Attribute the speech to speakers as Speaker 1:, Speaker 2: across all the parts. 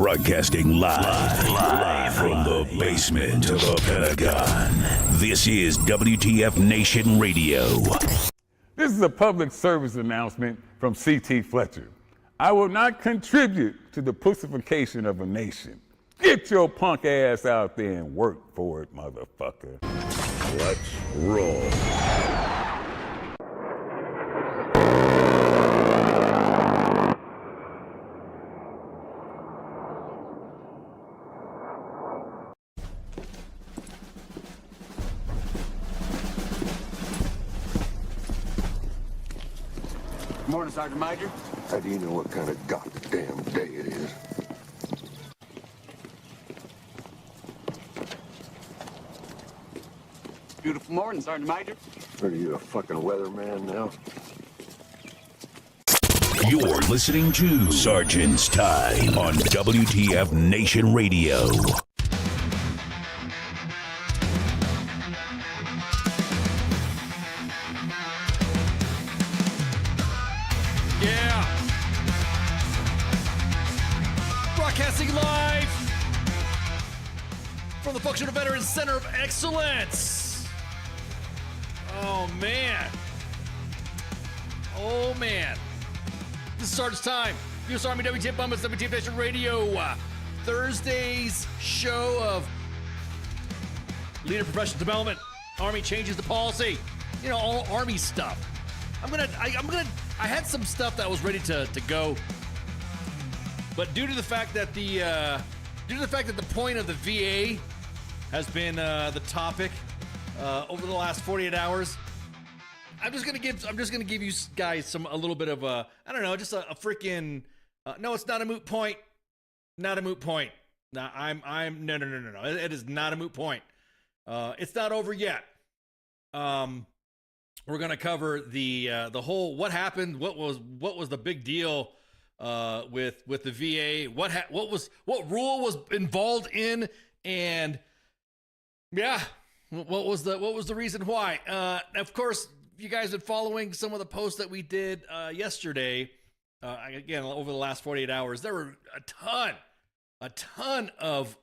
Speaker 1: Broadcasting live from the basement to the Pentagon. This is WTF Nation Radio.
Speaker 2: This is a public service announcement from C.T. Fletcher. I will not contribute to the pussification of a nation. Get your punk ass out there and work for it, motherfucker.
Speaker 1: Let's roll.
Speaker 3: Morning, Sergeant Major.
Speaker 4: How do you know what kind of goddamn day it is?
Speaker 3: Beautiful morning, Sergeant Major.
Speaker 4: Are you a fucking weatherman now?
Speaker 1: You're listening to Sergeant's Time on WTF Nation Radio.
Speaker 5: Broadcasting live from the Functional Veterans Center of Excellence. Oh, man. Oh, man. This is Sergeant's Time. U.S. Army W.T.F Bombers, W.T.F Nation Radio. Thursday's show of Leader Professional Development. Army changes the policy. You know, all Army stuff. I had some stuff that was ready to go. But due to the fact that the point of the VA has been the topic over the last 48 hours, I'm just gonna give you guys a little bit of a freaking no, it's not a moot point, not a moot point. No, no. It is not a moot point. It's not over yet. We're gonna cover the whole what happened, what was the big deal. With the VA, what rule was involved in, and what was the reason why? Of course, you guys have been following some of the posts that we did yesterday. Again, over the last 48 hours, there were a ton of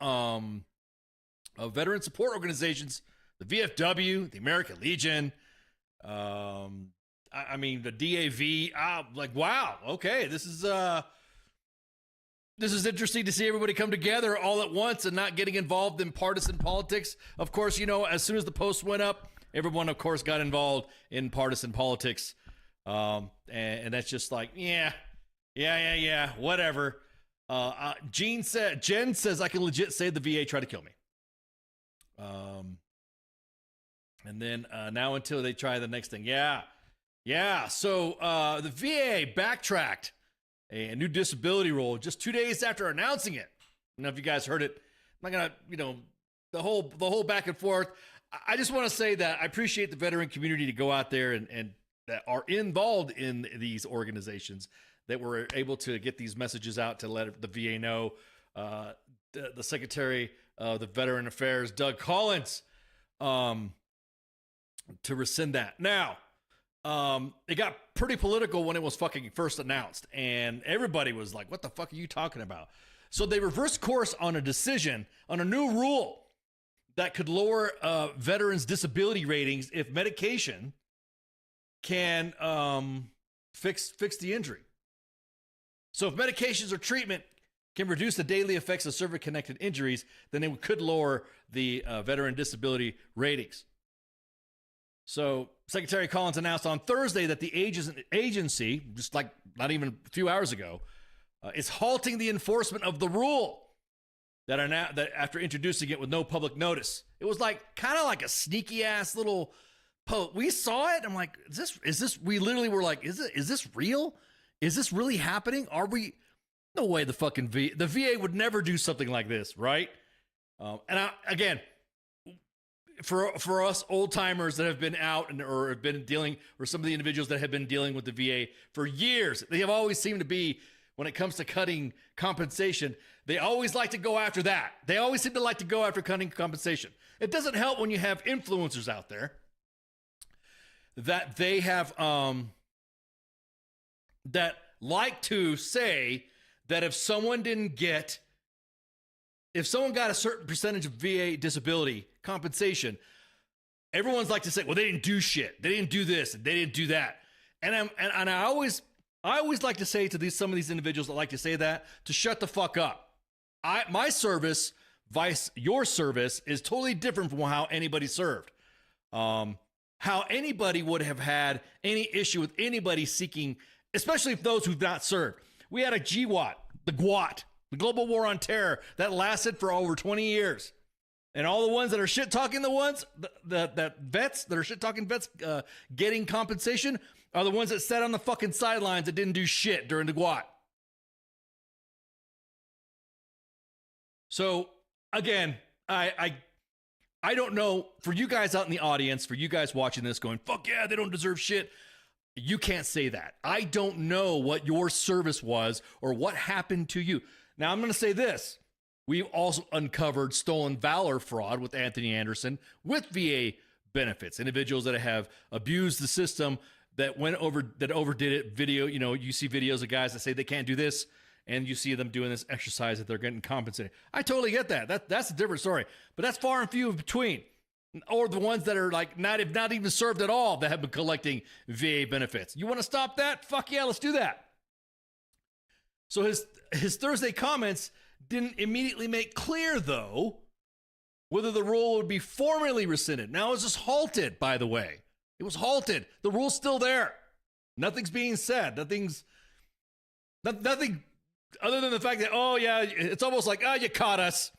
Speaker 5: veteran support organizations, the VFW, the American Legion. I mean, the DAV, like, wow, okay, this is interesting to see everybody come together all at once and not getting involved in partisan politics. Of course, you know, as soon as the post went up, everyone, of course, got involved in partisan politics. And that's just like, yeah, whatever. Jen says, I can legit say the VA tried to kill me. And then now until they try the next thing. Yeah, so the VA backtracked a new disability rule just 2 days after announcing it. I don't know if you guys heard it. I'm not gonna, the whole back and forth. I just want to say that I appreciate the veteran community to go out there and that are involved in these organizations that were able to get these messages out to let the VA know. The Secretary of the Veteran Affairs, Doug Collins, to rescind that. Now, it got pretty political when it was fucking first announced, and everybody was like, what the fuck are you talking about? So they reversed course on a decision on a new rule that could lower veterans' disability ratings if medication can fix the injury. So if medications or treatment can reduce the daily effects of service-connected injuries, then it could lower the veteran disability ratings. So Secretary Collins announced on Thursday that the agency, just like not even a few hours ago, is halting the enforcement of the rule that after introducing it with no public notice. It was like kind of like a sneaky ass little post. We saw it. I'm like, is this? We literally were like, is this real? Is this really happening? Are we? No way. The VA would never do something like this, right? Again. For us old timers that have been out or have been dealing, or some of the individuals that have been dealing with the VA for years, they have always seemed to be, when it comes to cutting compensation, they always like to go after that. They always seem to like to go after cutting compensation. It doesn't help when you have influencers out there that they have that like to say that if someone didn't get if someone got a certain percentage of VA disability compensation, everyone's like to say, well, they didn't do shit. They didn't do this. And they didn't do that. And I always like to say to some of these individuals that like to say that, to shut the fuck up. My service, vice your service, is totally different from how anybody served. How anybody would have had any issue with anybody seeking, especially if those who've not served. We had a GWAT, the GWAT, the Global War on Terror, that lasted for over 20 years. And all the ones that are shit talking, the vets that are shit talking vets getting compensation are the ones that sat on the fucking sidelines that didn't do shit during the GWAT. So again, I don't know, for you guys out in the audience, for you guys watching this going, fuck yeah, they don't deserve shit. You can't say that. I don't know what your service was or what happened to you. Now I'm going to say this. We've also uncovered stolen valor fraud with Anthony Anderson with VA benefits. Individuals that have abused the system, that overdid it. You see videos of guys that say they can't do this, and you see them doing this exercise that they're getting compensated. I totally get that. That's a different story. But that's far and few in between. Or the ones that are like not even served at all that have been collecting VA benefits. You want to stop that? Fuck yeah, let's do that. So his Thursday comments didn't immediately make clear, though, whether the rule would be formally rescinded. Now, it was just halted, by the way. It was halted. The rule's still there. Nothing's being said. Nothing other than the fact that, oh, yeah, it's almost like, oh, you caught us.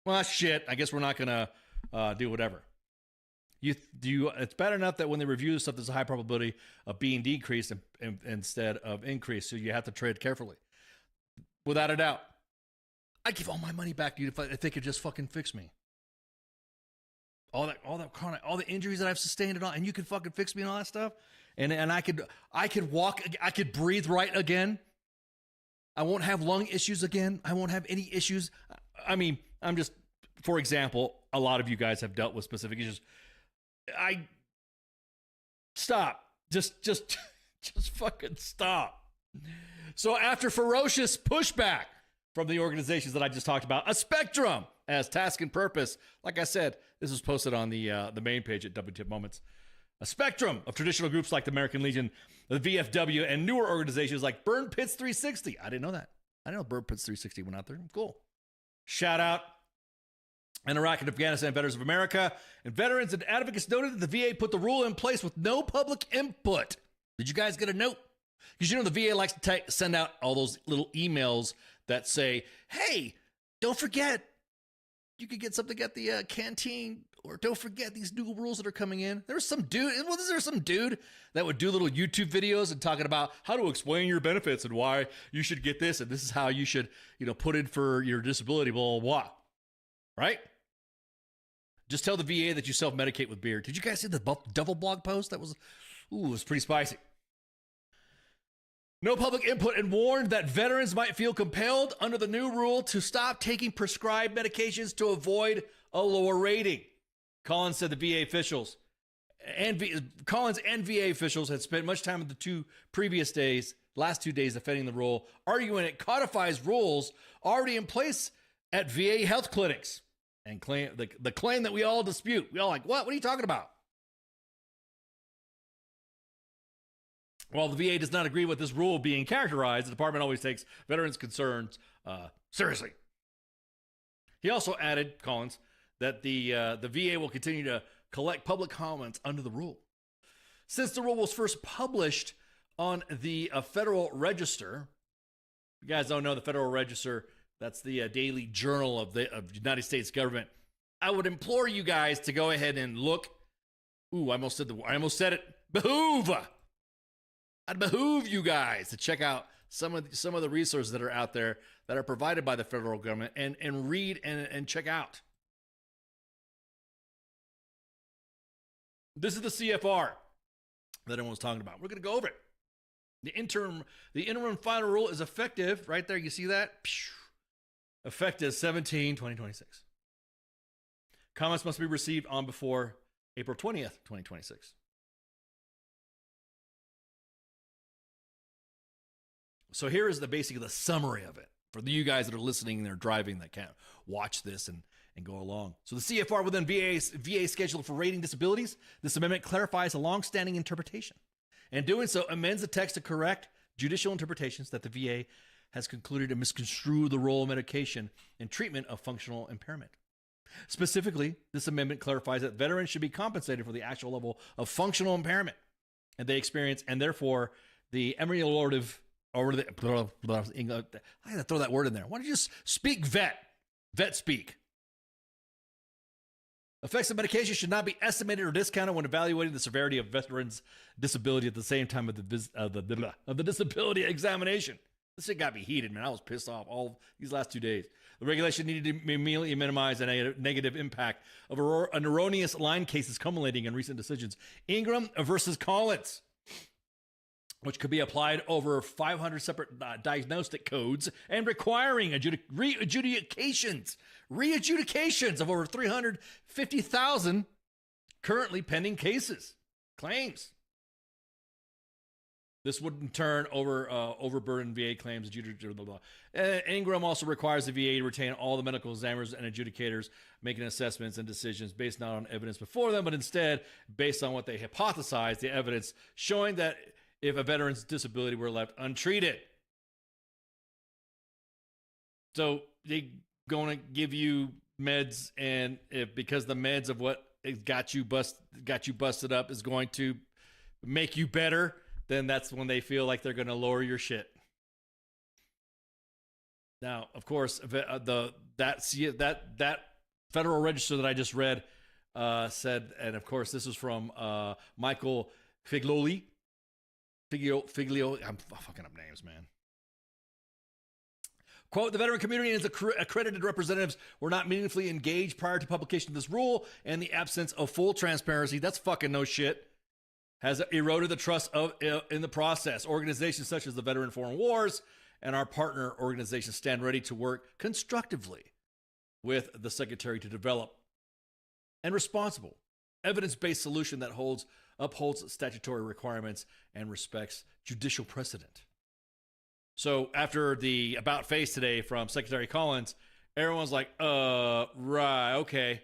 Speaker 5: Well, shit, I guess we're not going to do whatever. It's bad enough that when they review this stuff, there's a high probability of being decreased instead of increased, so you have to tread carefully. Without a doubt. I'd give all my money back to you if they could just fucking fix me. All that chronic, all the injuries that I've sustained and you could fucking fix me and all that stuff. And I could walk, I could breathe right again. I won't have lung issues again. I won't have any issues. I mean, I'm just, for example, a lot of you guys have dealt with specific issues. Stop. Just fucking stop. So after ferocious pushback from the organizations that I just talked about, a spectrum as task and purpose. Like I said, this was posted on the main page at W.T.F Moments. A spectrum of traditional groups like the American Legion, the VFW, and newer organizations like Burn Pits 360. I didn't know that. I didn't know Burn Pits 360 went out there. Cool. Shout out. And Iraq and Afghanistan Veterans of America. And veterans and advocates noted that the VA put the rule in place with no public input. Did you guys get a note? Because the VA likes to send out all those little emails that say, hey, don't forget, you could get something at the canteen, or don't forget these new rules that are coming in. There's some dude that would do little YouTube videos and talking about how to explain your benefits and why you should get this, and this is how you should, put in for your disability, blah, blah, blah. Right? Just tell the VA that you self-medicate with beer. Did you guys see the double blog post? It was pretty spicy. No public input, and warned that veterans might feel compelled under the new rule to stop taking prescribed medications to avoid a lower rating. Collins said the VA officials Collins and VA officials had spent much time in the last 2 days defending the rule, arguing it codifies rules already in place at VA health clinics, and claim the claim that we all dispute. We all like, what? What are you talking about? While the VA does not agree with this rule being characterized, the department always takes veterans' concerns seriously. He also added, Collins, that the VA will continue to collect public comments under the rule. Since the rule was first published on the Federal Register, you guys don't know the Federal Register, that's the daily journal of the United States government. I would implore you guys to go ahead and look. I almost said it. I'd behoove you guys to check out some of the resources that are out there that are provided by the federal government and read and check out. This is the CFR that everyone's talking about. We're going to go over it. The interim final rule is effective. Right there, you see that? Effective 17/2026. Comments must be received on before April 20th, 2026. So here is basically the summary of it. For you guys that are listening and they're driving that can't watch this and go along. So the CFR within VA schedule for rating disabilities, this amendment clarifies a long-standing interpretation. And doing so amends the text to correct judicial interpretations that the VA has concluded to misconstrue the role of medication in treatment of functional impairment. Specifically, this amendment clarifies that veterans should be compensated for the actual level of functional impairment and they experience, and therefore the ameliorative, or the, I gotta throw that word in there. Why don't you just speak vet speak? Effects of medication should not be estimated or discounted when evaluating the severity of veterans' disability at the same time of the disability examination. This shit got me heated, man. I was pissed off all these last 2 days. The regulation needed to immediately minimize a negative impact of an erroneous line cases culminating in recent decisions. Ingram versus Collins, which could be applied over 500 separate diagnostic codes and requiring re-adjudications of over 350,000 currently pending claims. This would in turn overburden VA claims. Ingram also requires the VA to retain all the medical examiners and adjudicators making assessments and decisions based not on evidence before them, but instead based on what they hypothesize, the evidence showing that if a veteran's disability were left untreated. So they going to give you meds, and if because the meds of what got you busted up is going to make you better, then that's when they feel like they're going to lower your shit. Now, of course, that Federal Register that I just read said, and of course this is from Michael Figlioli. I'm fucking up names, man. Quote, the veteran community and its accredited representatives were not meaningfully engaged prior to publication of this rule, and the absence of full transparency, that's fucking no shit, has eroded the trust in the process. Organizations such as the Veteran Foreign Wars and our partner organizations stand ready to work constructively with the Secretary to develop and responsible evidence-based solution that upholds statutory requirements and respects judicial precedent. So after the about face today from Secretary Collins, everyone's like, right, okay.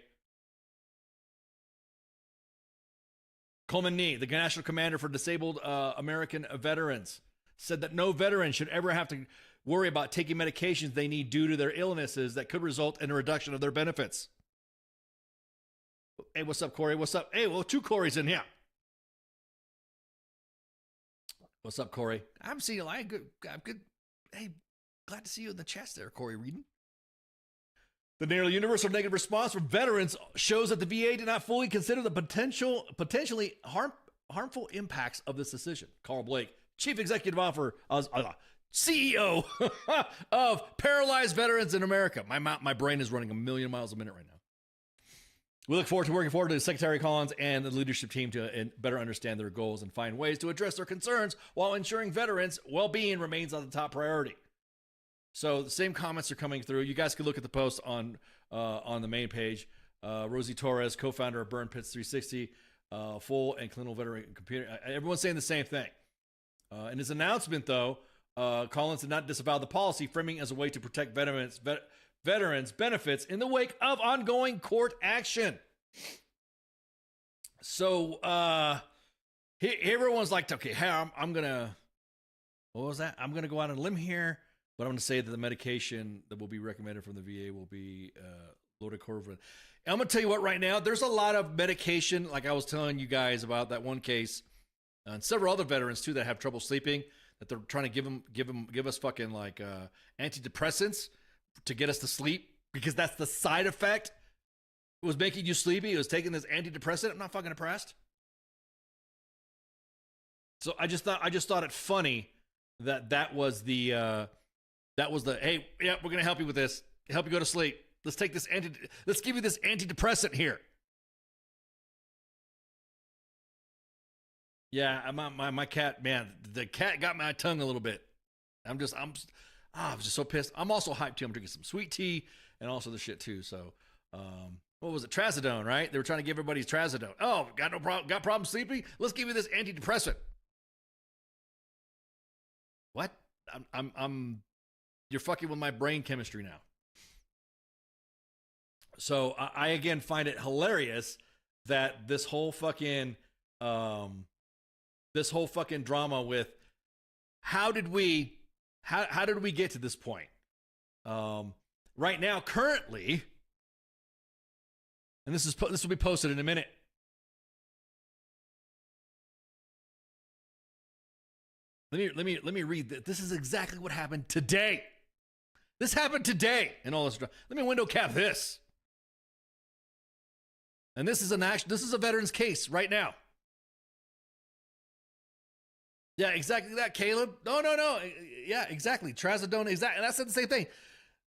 Speaker 5: Coleman Nee, the National Commander for Disabled American Veterans, said that no veteran should ever have to worry about taking medications they need due to their illnesses that could result in a reduction of their benefits. Hey, what's up, Corey? What's up? Hey, well, 2 Corys in here. What's up, Corey? I'm seeing you. I'm good. Hey, glad to see you in the chest there, Corey Reedon. The nearly universal negative response from veterans shows that the VA did not fully consider the potentially harmful impacts of this decision. Carl Blake, Chief Executive Officer, CEO of Paralyzed Veterans in America. My brain is running 1,000,000 miles a minute right now. We look forward to working forward with Secretary Collins and the leadership team to better understand their goals and find ways to address their concerns while ensuring veterans' well-being remains on the top priority. So the same comments are coming through. You guys can look at the post on the main page. Rosie Torres, co-founder of Burn Pits 360, full and clinical veteran computer. Everyone's saying the same thing. In his announcement, though, Collins did not disavow the policy, framing as a way to protect veterans' benefits in the wake of ongoing court action. So everyone's like, okay, I'm gonna, what was that? I'm gonna go out on a limb here, but I'm gonna say that the medication that will be recommended from the VA will be Lodocorvin. I'm gonna tell you what, right now, there's a lot of medication, like I was telling you guys about that one case, and several other veterans too that have trouble sleeping, that they're trying to give us fucking like antidepressants to get us to sleep, because that's the side effect. It was making you sleepy. It was taking this antidepressant. I'm not fucking depressed. So I just thought it funny that was the hey, yeah, we're gonna help you with this, help you go to sleep. Let's take this let's give you this antidepressant here. Yeah, my cat, man, the cat got my tongue a little bit. I was just so pissed. I'm also hyped too. I'm drinking some sweet tea and also the shit too. So, what was it? Trazodone, right? They were trying to give everybody Trazodone. Oh, got no problem. Got problem sleeping? Let's give you this antidepressant. What? you're fucking with my brain chemistry now. So I again find it hilarious that this whole fucking drama with how did we get to this point? Right now, currently, and this will be posted in a minute. Let me read this. This is exactly what happened today. This happened today, and all this. Let me window cap this. And this is a veteran's case right now. Yeah, exactly that, Caleb. No. Yeah, exactly. Trazodone, exactly. And I said the same thing.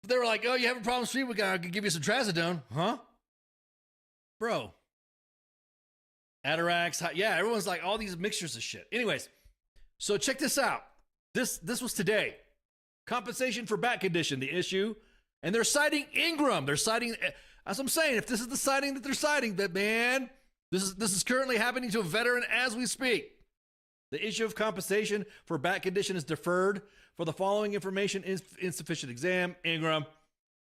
Speaker 5: They were like, oh, you have a problem, Street? We gotta give you some Trazodone. Huh? Bro. Atarax. Yeah, everyone's like, all these mixtures of shit. Anyways, so check this out. This was today. Compensation for back condition, the issue. And they're citing Ingram. They're citing, as I'm saying, if this is the citing that they're citing, that, man, this is currently happening to a veteran as we speak. The issue of compensation for back condition is deferred for the following information: insufficient exam, Ingram.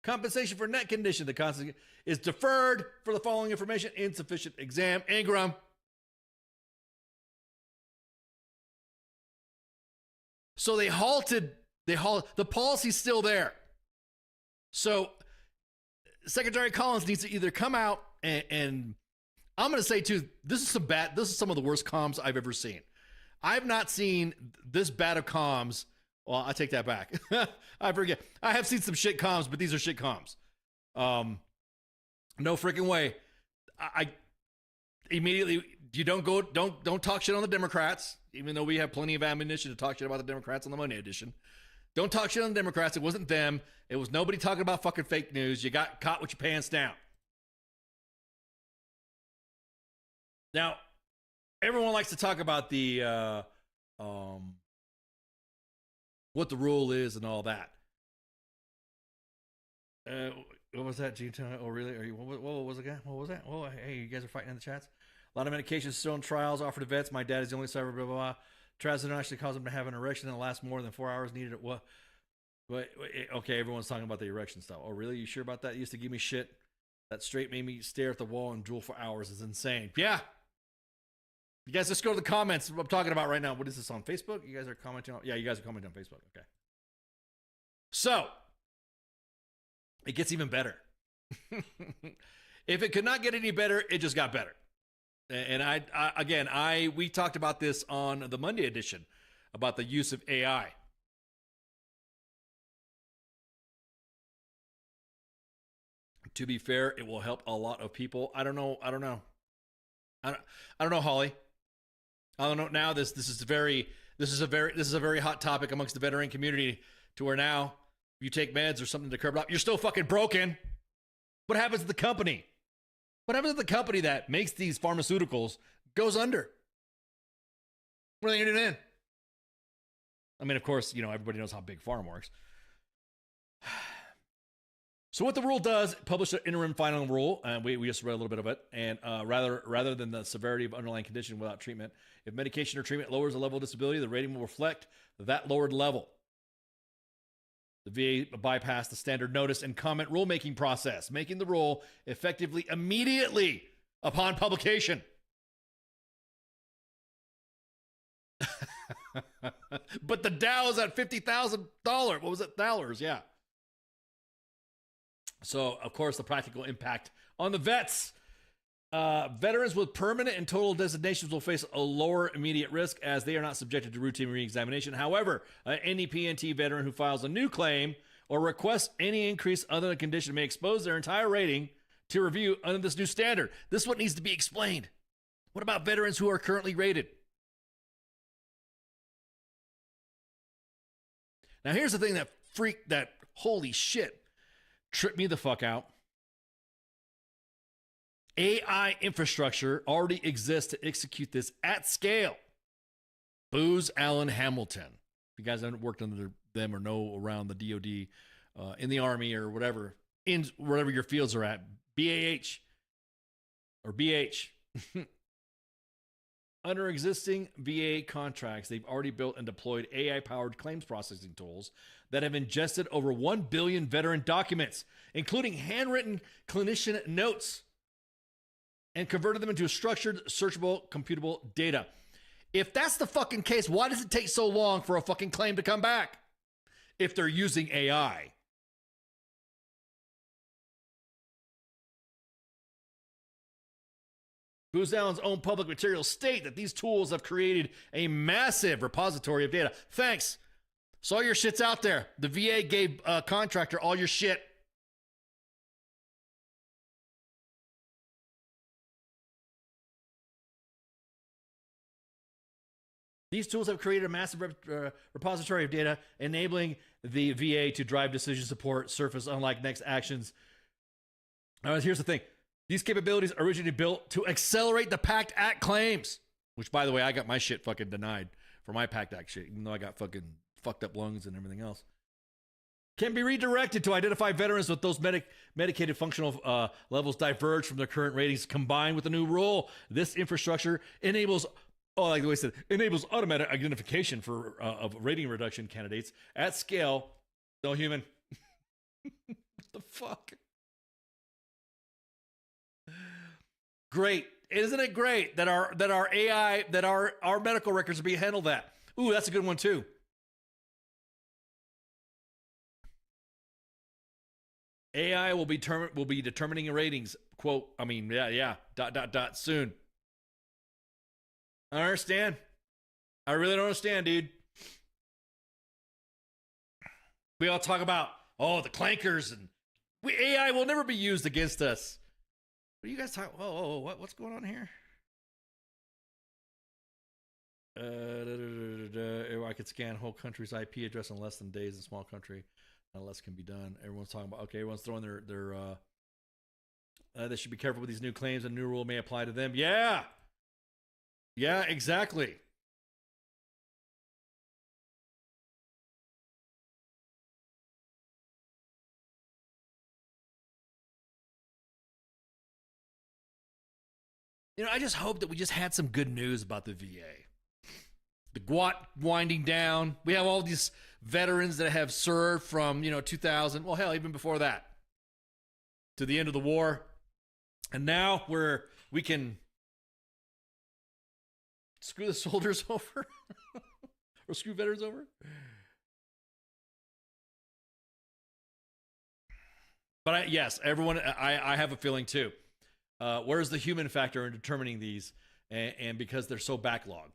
Speaker 5: Compensation for neck condition, the constant is deferred for the following information: insufficient exam, Ingram. So they halted. The policy's still there. So Secretary Collins needs to either come out and I'm going to say too, this is some of the worst comms I've ever seen. I've not seen this bad of comms. Well, I take that back. I forget. I have seen some shit comms, but these are shit comms. No freaking way. I immediately, you don't talk shit on the Democrats, even though we have plenty of ammunition to talk shit about the Democrats on the Monday edition. Don't talk shit on the Democrats. It wasn't them. It was nobody talking about fucking fake news. You got caught with your pants down. Now, everyone likes to talk about the what the rule is and all that. What was that, Gene? Oh, really? Are you? What was it? What was that? Oh, hey, you guys are fighting in the chats. A lot of medications still in trials offered to vets. My dad is the only survivor. Blah blah blah. Trazodone actually caused him to have an erection that lasts more than 4 hours. Needed it. What? Okay, everyone's talking about the erection stuff. Oh, really? You sure about that? You used to give me shit. That straight made me stare at the wall and drool for hours. Is insane. Yeah. You guys just go to the comments. I'm talking about right now. What is this on Facebook? You guys are commenting on? Yeah, you guys are commenting on Facebook. Okay. So it gets even better. If it could not get any better, it just got better. And we talked about this on the Monday edition about the use of AI. To be fair, it will help a lot of people. I don't know, Holly. I don't know. Now this is a very hot topic amongst the veteran community, to where now if you take meds or something to curb it up, you're still fucking broken. What happens to the company? What happens to the company that makes these pharmaceuticals goes under? What are they going to do then? I mean, of course, everybody knows how big pharma works. So what the rule does, publish an interim final rule, and we just read a little bit of it, and rather than the severity of underlying condition without treatment, if medication or treatment lowers the level of disability, the rating will reflect that lowered level. The VA bypassed the standard notice and comment rulemaking process, making the rule effectively immediately upon publication. But the Dow is at $50,000. What was it? Dollars, yeah. So, of course, the practical impact on the vets. Veterans with permanent and total designations will face a lower immediate risk as they are not subjected to routine re-examination. However, any PNT veteran who files a new claim or requests any increase other than condition may expose their entire rating to review under this new standard. This is what needs to be explained. What about veterans who are currently rated? Now, here's the thing that holy shit, tripped me the fuck out. AI infrastructure already exists to execute this at scale. Booz Allen Hamilton. If you guys haven't worked under them or know around the DOD, in the Army or whatever, in wherever your fields are at, BAH or BH. Under existing VA contracts, they've already built and deployed AI-powered claims processing tools that have ingested over 1 billion veteran documents, including handwritten clinician notes, and converted them into structured, searchable, computable data. If that's the fucking case, why does it take so long for a fucking claim to come back? If they're using AI. Booz Allen's own public materials state that these tools have created a massive repository of data. Thanks. So all your shit's out there. The VA gave a contractor all your shit. These tools have created a massive repository of data, enabling the VA to drive decision support, surface unlike next actions. Here's the thing. These capabilities are originally built to accelerate the PACT Act claims, which, by the way, I got my shit fucking denied for my PACT Act shit, even though I got fucking fucked up lungs and everything else. Can be redirected to identify veterans with those medicated functional levels diverge from their current ratings. Combined with the new rule, this infrastructure enables, like the way I said, enables automatic identification for of rating reduction candidates at scale. No human. What the fuck? Great. Isn't it great that our AI, that our medical records are being handled that? Ooh, that's a good one too. AI will be determining ratings. Quote, soon. I understand. I really don't understand, dude. We all talk about, the clankers, and AI will never be used against us. What are you guys talking? What's going on here? I could scan whole country's IP address in less than days in a small country. Not less can be done. Everyone's talking about, everyone's throwing their they should be careful with these new claims. A new rule may apply to them. Yeah, exactly. I just hope that we just had some good news about the VA. The GWAT winding down. We have all these veterans that have served from, 2000. Well, hell, even before that. To the end of the war. And now we can screw the soldiers over. Or screw veterans over. But yes, everyone, I have a feeling too. Where's the human factor in determining these, and because they're so backlogged?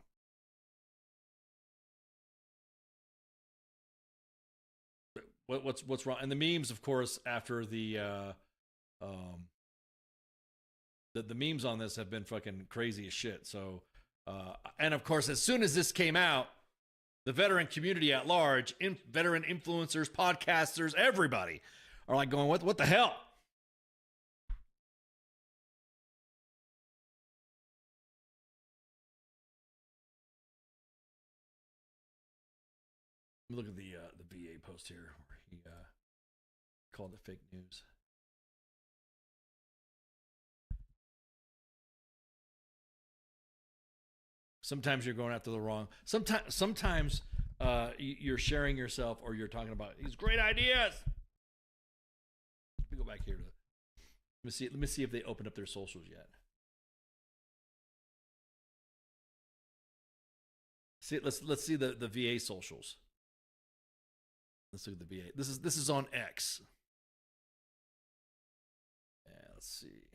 Speaker 5: What's wrong? And the memes, of course, after the memes on this have been fucking crazy as shit. So, and of course, as soon as this came out, the veteran community at large, veteran influencers, podcasters, everybody are like going, "What the hell?" Look at the VA post here where he called it fake news. Sometimes you're going after the wrong. Sometimes you're sharing yourself, or you're talking about these great ideas. Let me go back here to. Let me see if they opened up their socials yet. Let's see the VA socials. Let's look at the VA. This is on X. Yeah, let's see.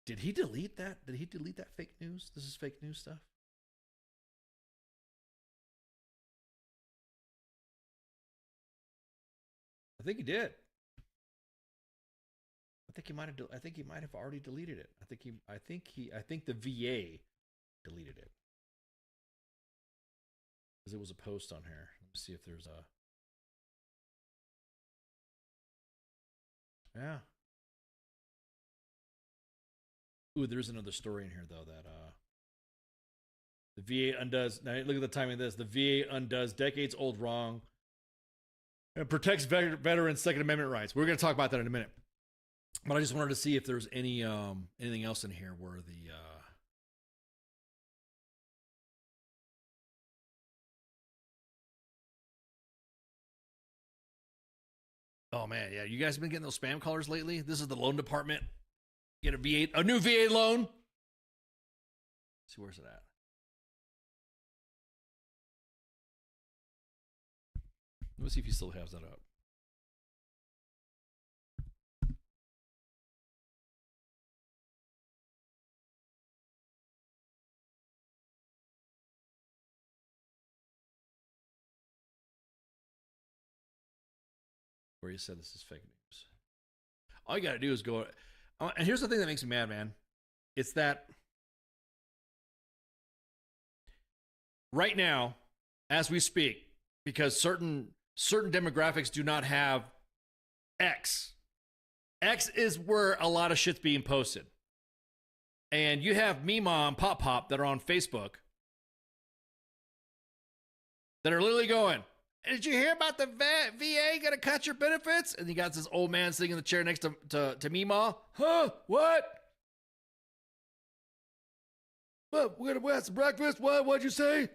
Speaker 5: Did he delete that? Did he delete that fake news? This is fake news stuff. I think he did. I think he might have already deleted it. I think the VA deleted it. Because it was a post on here. Let me see if there's a. Yeah. Ooh, there's another story in here though that the VA undoes. Now look at the timing of this. The VA undoes decades-old wrong and protects veterans' Second Amendment rights. We're going to talk about that in a minute. But I just wanted to see if there's any anything else in here where the oh man, yeah, you guys been getting those spam callers lately? This is the loan department. Get a new VA loan. Let's see, where's it at? Let's see if he still has that up. Where you said this is fake news. All you got to do is go. And here's the thing that makes me mad, man. It's that right now, as we speak, because certain demographics do not have X. X is where a lot of shit's being posted. And you have Mima and Pop Pop that are on Facebook that are literally going, did you hear about the VA going to cut your benefits? And you got this old man sitting in the chair next to Mima. Huh? What? What? We're going to have some breakfast? What? What'd you say?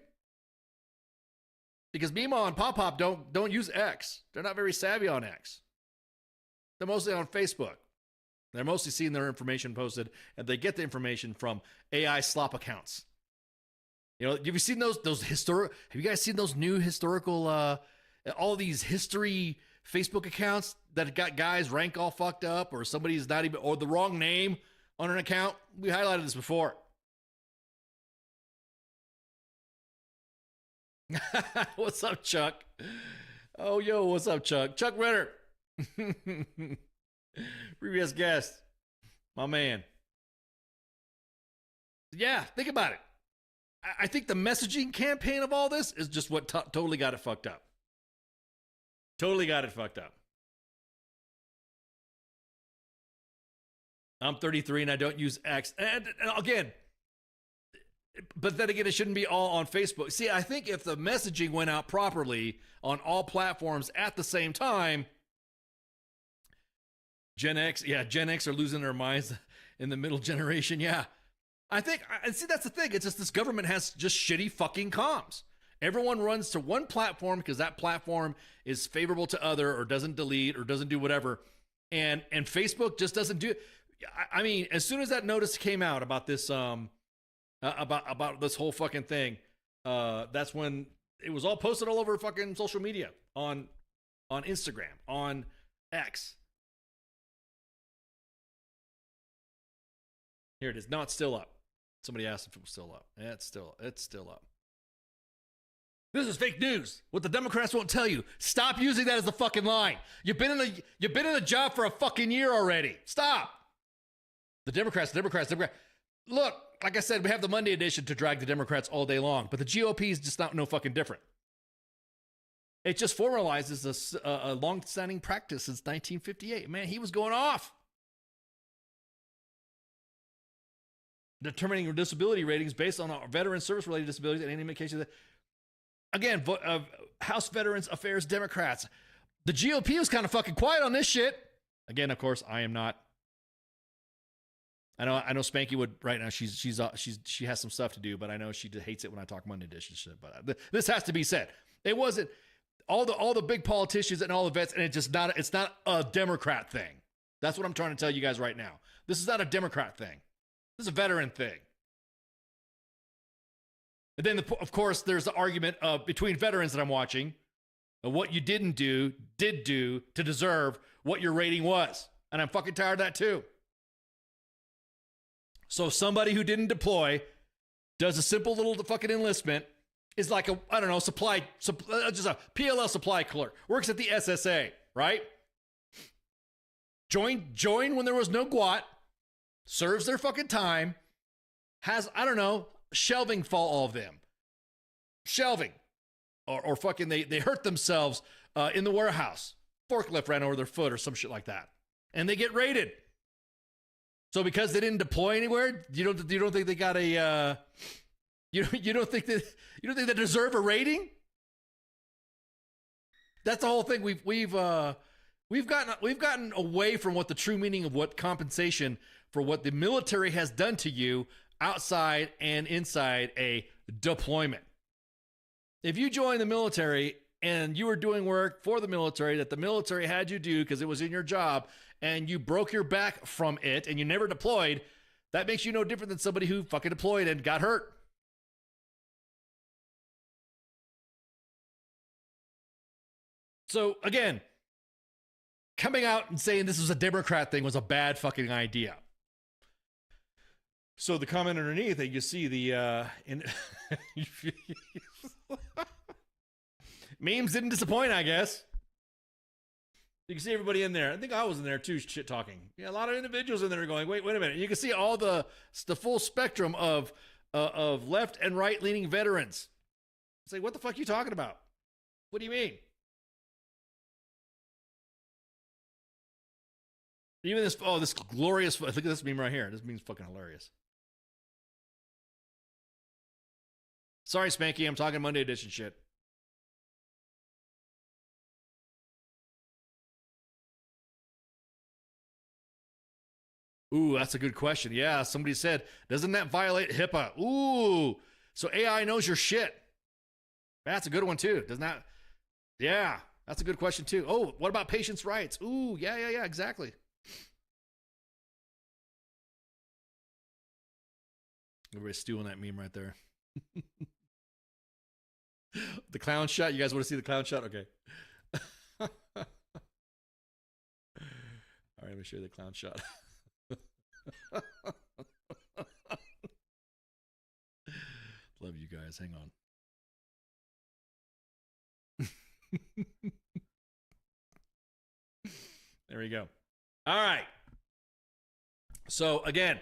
Speaker 5: Because Mima and Pop Pop don't use X. They're not very savvy on X. They're mostly on Facebook. They're mostly seeing their information posted, and they get the information from AI slop accounts. You know, have you seen those historic? Have you guys seen those new historical, all these history Facebook accounts that got guys rank all fucked up, or somebody's not even, or the wrong name on an account? We highlighted this before. What's up, Chuck? Oh, yo, what's up, Chuck? Chuck Ritter. Previous guest. My man. Yeah, think about it. I think the messaging campaign of all this is just what totally got it fucked up. Totally got it fucked up. I'm 33 and I don't use X. And again, but then again, it shouldn't be all on Facebook. See, I think if the messaging went out properly on all platforms at the same time, Gen X are losing their minds in the middle generation. Yeah. I think, and see, that's the thing. It's just this government has just shitty fucking comms. Everyone runs to one platform because that platform is favorable to other, or doesn't delete, or doesn't do whatever. And Facebook just doesn't do it. I mean, as soon as that notice came out about this, about this whole fucking thing, that's when it was all posted all over fucking social media, on Instagram, on X. Here it is. No, it's still up. Somebody asked if it was still up. Yeah, it's still up. This is fake news. What the Democrats won't tell you. Stop using that as the fucking line. You've been in the job for a fucking year already. Stop. The Democrats. Look, like I said, we have the Monday edition to drag the Democrats all day long, but the GOP is just not no fucking different. It just formalizes a long-standing practice since 1958. Man, he was going off. Determining disability ratings based on veteran service-related disabilities and any indication that, again, House Veterans Affairs Democrats. The GOP was kind of fucking quiet on this shit. Again, of course, I am not. I know Spanky would right now. She has some stuff to do, but I know she hates it when I talk Monday edition shit. But this has to be said. It wasn't all the big politicians and all the vets, and it's not a Democrat thing. That's what I'm trying to tell you guys right now. This is not a Democrat thing. This is a veteran thing. And then, of course, there's the argument between veterans that I'm watching of what you did do to deserve what your rating was. And I'm fucking tired of that too. So somebody who didn't deploy does a simple little fucking enlistment, is like a, I don't know, just a PLL supply clerk, works at the SSA, right? Join when there was no GWAT, serves their fucking time, has, I don't know, shelving fall all of them. Shelving. Or fucking they hurt themselves in the warehouse. Forklift ran over their foot or some shit like that. And they get raided. So because they didn't deploy anywhere, you don't think they got a you don't think they deserve a rating? That's the whole thing. We've gotten away from what the true meaning of what compensation for what the military has done to you outside and inside a deployment. If you join the military and you were doing work for the military that the military had you do because it was in your job and you broke your back from it and you never deployed, that makes you no different than somebody who fucking deployed and got hurt. So again, coming out and saying this was a Democrat thing was a bad fucking idea. So the comment underneath that you see the memes didn't disappoint, I guess. You can see everybody in there. I think I was in there too, shit talking. Yeah, a lot of individuals in there going, wait a minute. You can see all the full spectrum of left and right leaning veterans. It's like, what the fuck are you talking about? What do you mean? Even this glorious, look at this meme right here. This meme's fucking hilarious. Sorry, Spanky, I'm talking Monday edition shit. Ooh, that's a good question. Yeah, somebody said, doesn't that violate HIPAA? Ooh, so AI knows your shit. That's a good one too. Doesn't that? Yeah, that's a good question too. Oh, what about patients' rights? Ooh, yeah, exactly. Everybody's stealing that meme right there. The clown shot. You guys want to see the clown shot? Okay. All right, let me show you the clown shot. Love you guys. Hang on. There we go. All right. So again,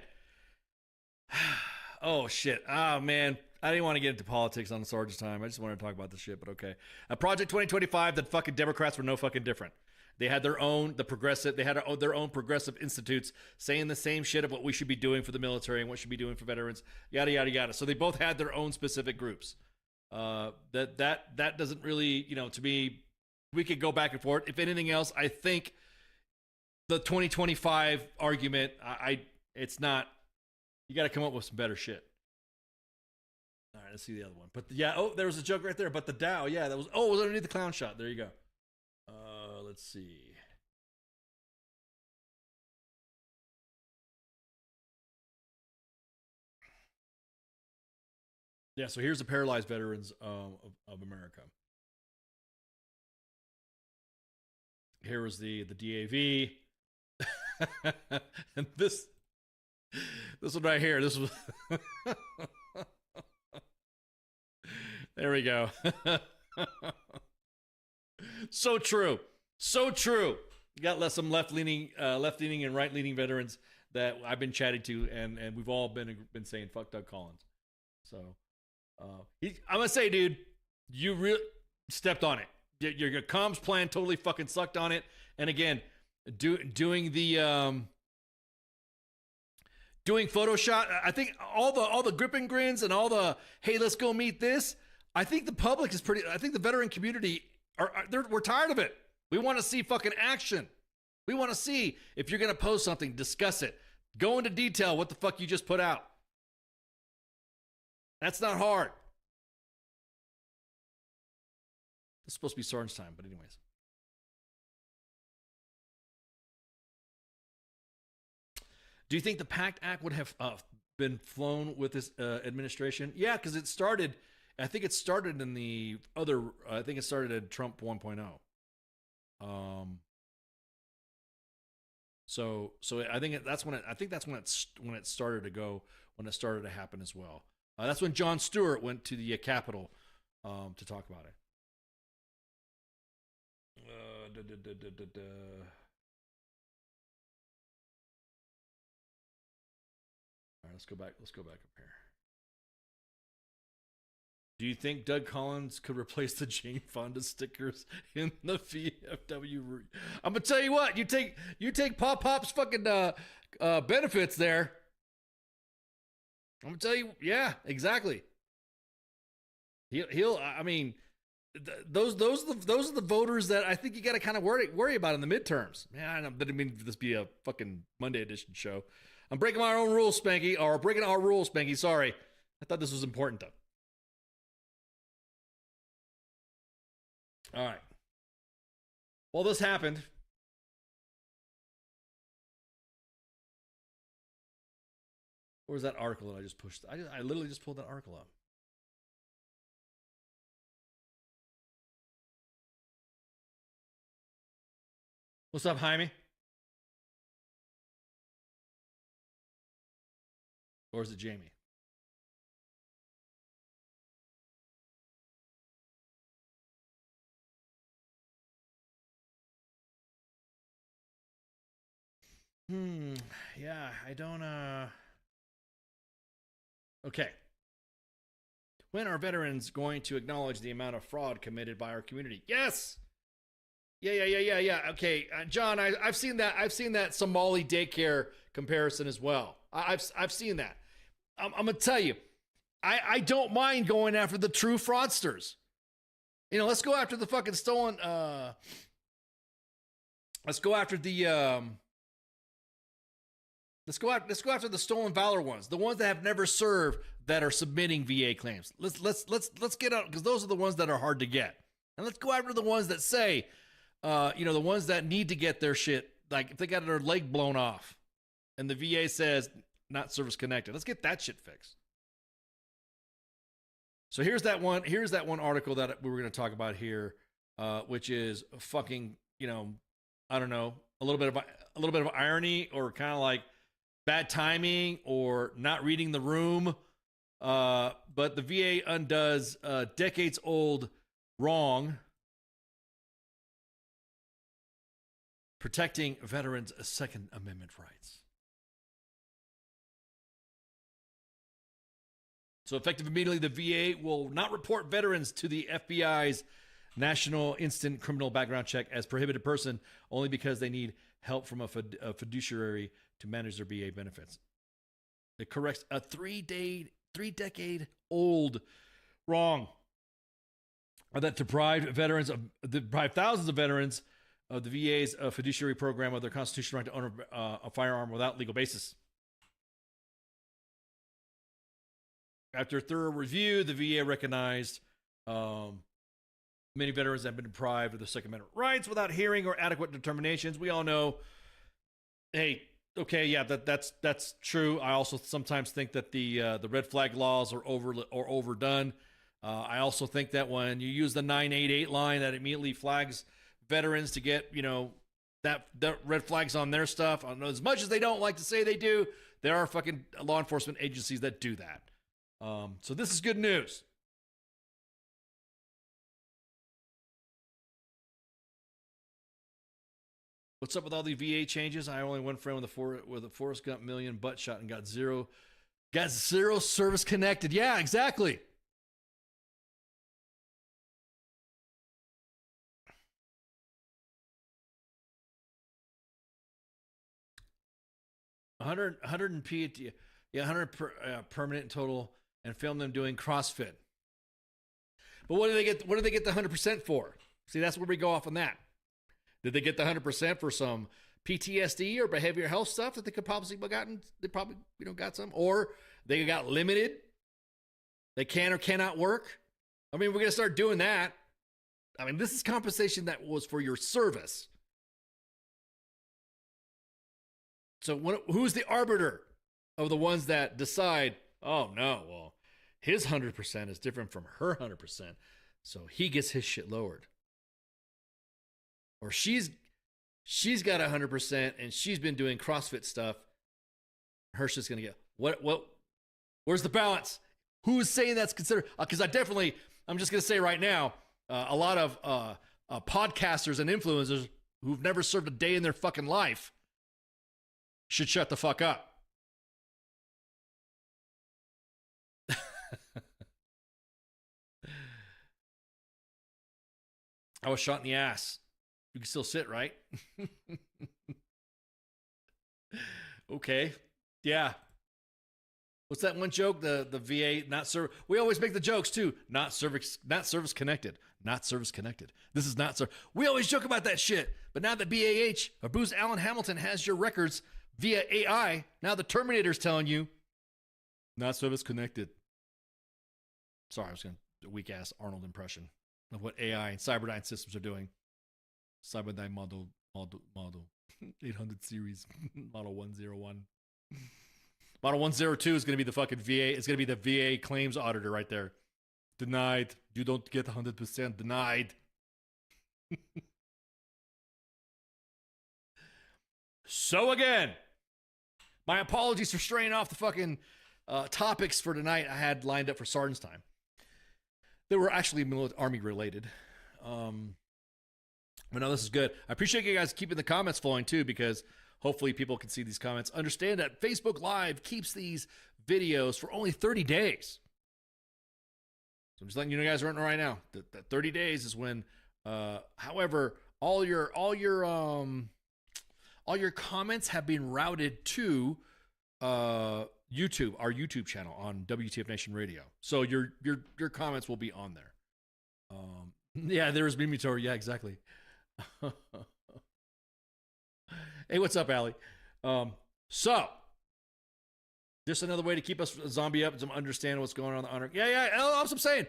Speaker 5: oh shit. Oh man. I didn't want to get into politics on the Sergeant's Time. I just wanted to talk about this shit, but okay. Project 2025, the fucking Democrats were no fucking different. They had their own, their own progressive institutes saying the same shit of what we should be doing for the military and what should be doing for veterans, yada, yada, yada. So they both had their own specific groups. That doesn't really, to me, we could go back and forth. If anything else, I think the 2025 argument, it's not, you got to come up with some better shit. All right, let's see the other one. But yeah, there was a joke right there. But the Dow, yeah, that was, it was underneath the clown shot. There you go. Let's see. Yeah, so here's the paralyzed veterans of America. Here was the DAV. And this one right here, this was there we go. So true. So true. You got some left-leaning and right-leaning veterans that I've been chatting to, and we've all been saying, fuck Doug Collins. So, I'm going to say, dude, you really stepped on it. Your comms plan totally fucking sucked on it. And again, doing Photoshop, I think all the grip and grins and all the, hey, let's go meet this. I think the public is I think the veteran community we're tired of it. We want to see fucking action. We want to see if you're going to post something, discuss it. Go into detail what the fuck you just put out. That's not hard. It's supposed to be Sergeant's Time, but anyways. Do you think the PACT Act would have been flown with this administration? Yeah, because it started, I think it started in I think it started in Trump 1.0. So I think that's when it started to go, when it started to happen as well. That's when Jon Stewart went to the Capitol to talk about it. All right, let's go back up here. Do you think Doug Collins could replace the Jane Fonda stickers in the VFW? I'm gonna tell you what. You take Pop Pop's fucking benefits there. I'm gonna tell you, yeah, exactly. He'll. I mean, those are the voters that I think you got to kind of worry about in the midterms. Man, I didn't mean this be a fucking Monday edition show. I'm breaking my own rules, Spanky, or breaking our rules, Spanky. Sorry, I thought this was important though. All right. Well, this happened. Where's that article that I just pushed? I literally just pulled that article up. What's up, Jaime? Or is it Jamie? Yeah, I don't, Okay. When are veterans going to acknowledge the amount of fraud committed by our community? Yes! Yeah. Okay, John, I've seen that. I've seen that Somali daycare comparison as well. I've seen that. I'm gonna tell you, I don't mind going after the true fraudsters. You know, let's go after the fucking stolen. Let's go after the. Let's go after the stolen valor ones, the ones that have never served that are submitting VA claims. Let's get out because those are the ones that are hard to get, and let's go after the ones that say, the ones that need to get their shit, like if they got their leg blown off, and the VA says not service connected. Let's get that shit fixed. So here's that one article that we were going to talk about here, which is fucking, I don't know, a little bit of irony or kind of like bad timing or not reading the room. But the VA undoes decades old wrong protecting veterans' Second Amendment rights. So effective immediately, the VA will not report veterans to the FBI's National Instant Criminal Background Check as prohibited person only because they need help from a fiduciary to manage their VA benefits. It corrects a three-decade old wrong that deprived thousands of veterans of the VA's fiduciary program of their constitutional right to own a firearm without legal basis. After thorough review, the VA recognized many veterans have been deprived of their Second Amendment rights without hearing or adequate determinations. We all know, hey, okay, yeah, that's true. I also sometimes think that the red flag laws are overdone. I also think that when you use the 988 line, that immediately flags veterans to get that red flags on their stuff. I don't know, as much as they don't like to say they do, there are fucking law enforcement agencies that do that. So this is good news. What's up with all the VA changes? I only one friend with a Forrest Gump million butt shot and got zero service connected. Yeah, exactly. $100 permanent in total, and film them doing CrossFit. But what do they get? What do they get the 100% for? See, that's where we go off on that. Did they get the 100% for some PTSD or behavioral health stuff that they could possibly have gotten? They probably got some, or they got limited. They can or cannot work. I mean, we're gonna start doing that. I mean, this is compensation that was for your service. So who's the arbiter of the ones that decide, oh, no, well, his 100% is different from her 100%, so he gets his shit lowered. Or she's got 100% and she's been doing CrossFit stuff. Her shit's going to get, where's the balance? Who's saying that's considered? Because I'm just going to say right now, a lot of podcasters and influencers who've never served a day in their fucking life should shut the fuck up. I was shot in the ass. You can still sit, right? Okay. Yeah. What's that one joke? The VA not service. We always make the jokes too. Not service connected. Not service connected. This is not service. We always joke about that shit. But now that BAH or Booz Allen Hamilton has your records via AI, now the Terminator's telling you not service connected. Sorry, I was going to weak ass Arnold impression of what AI and Cyberdyne systems are doing. Cyberdyne model 800 series model 101. Model 102 is going to be the fucking VA. It's going to be the VA claims auditor right there. Denied. You don't get 100% denied. So again, my apologies for straying off the fucking topics for tonight I had lined up for Sergeant's Time. They were actually Army related. But no, this is good. I appreciate you guys keeping the comments flowing too, because hopefully people can see these comments. Understand that Facebook Live keeps these videos for only 30 days. So I'm just letting you guys right now that 30 days is when, however, all your comments have been routed to YouTube, our YouTube channel on W.T.F Nation Radio. So your comments will be on there. Yeah, there's Mimitor. Yeah, exactly. Hey, what's up, Allie? So just another way to keep us zombie up, to understand what's going on the Yeah. That's what I'm saying.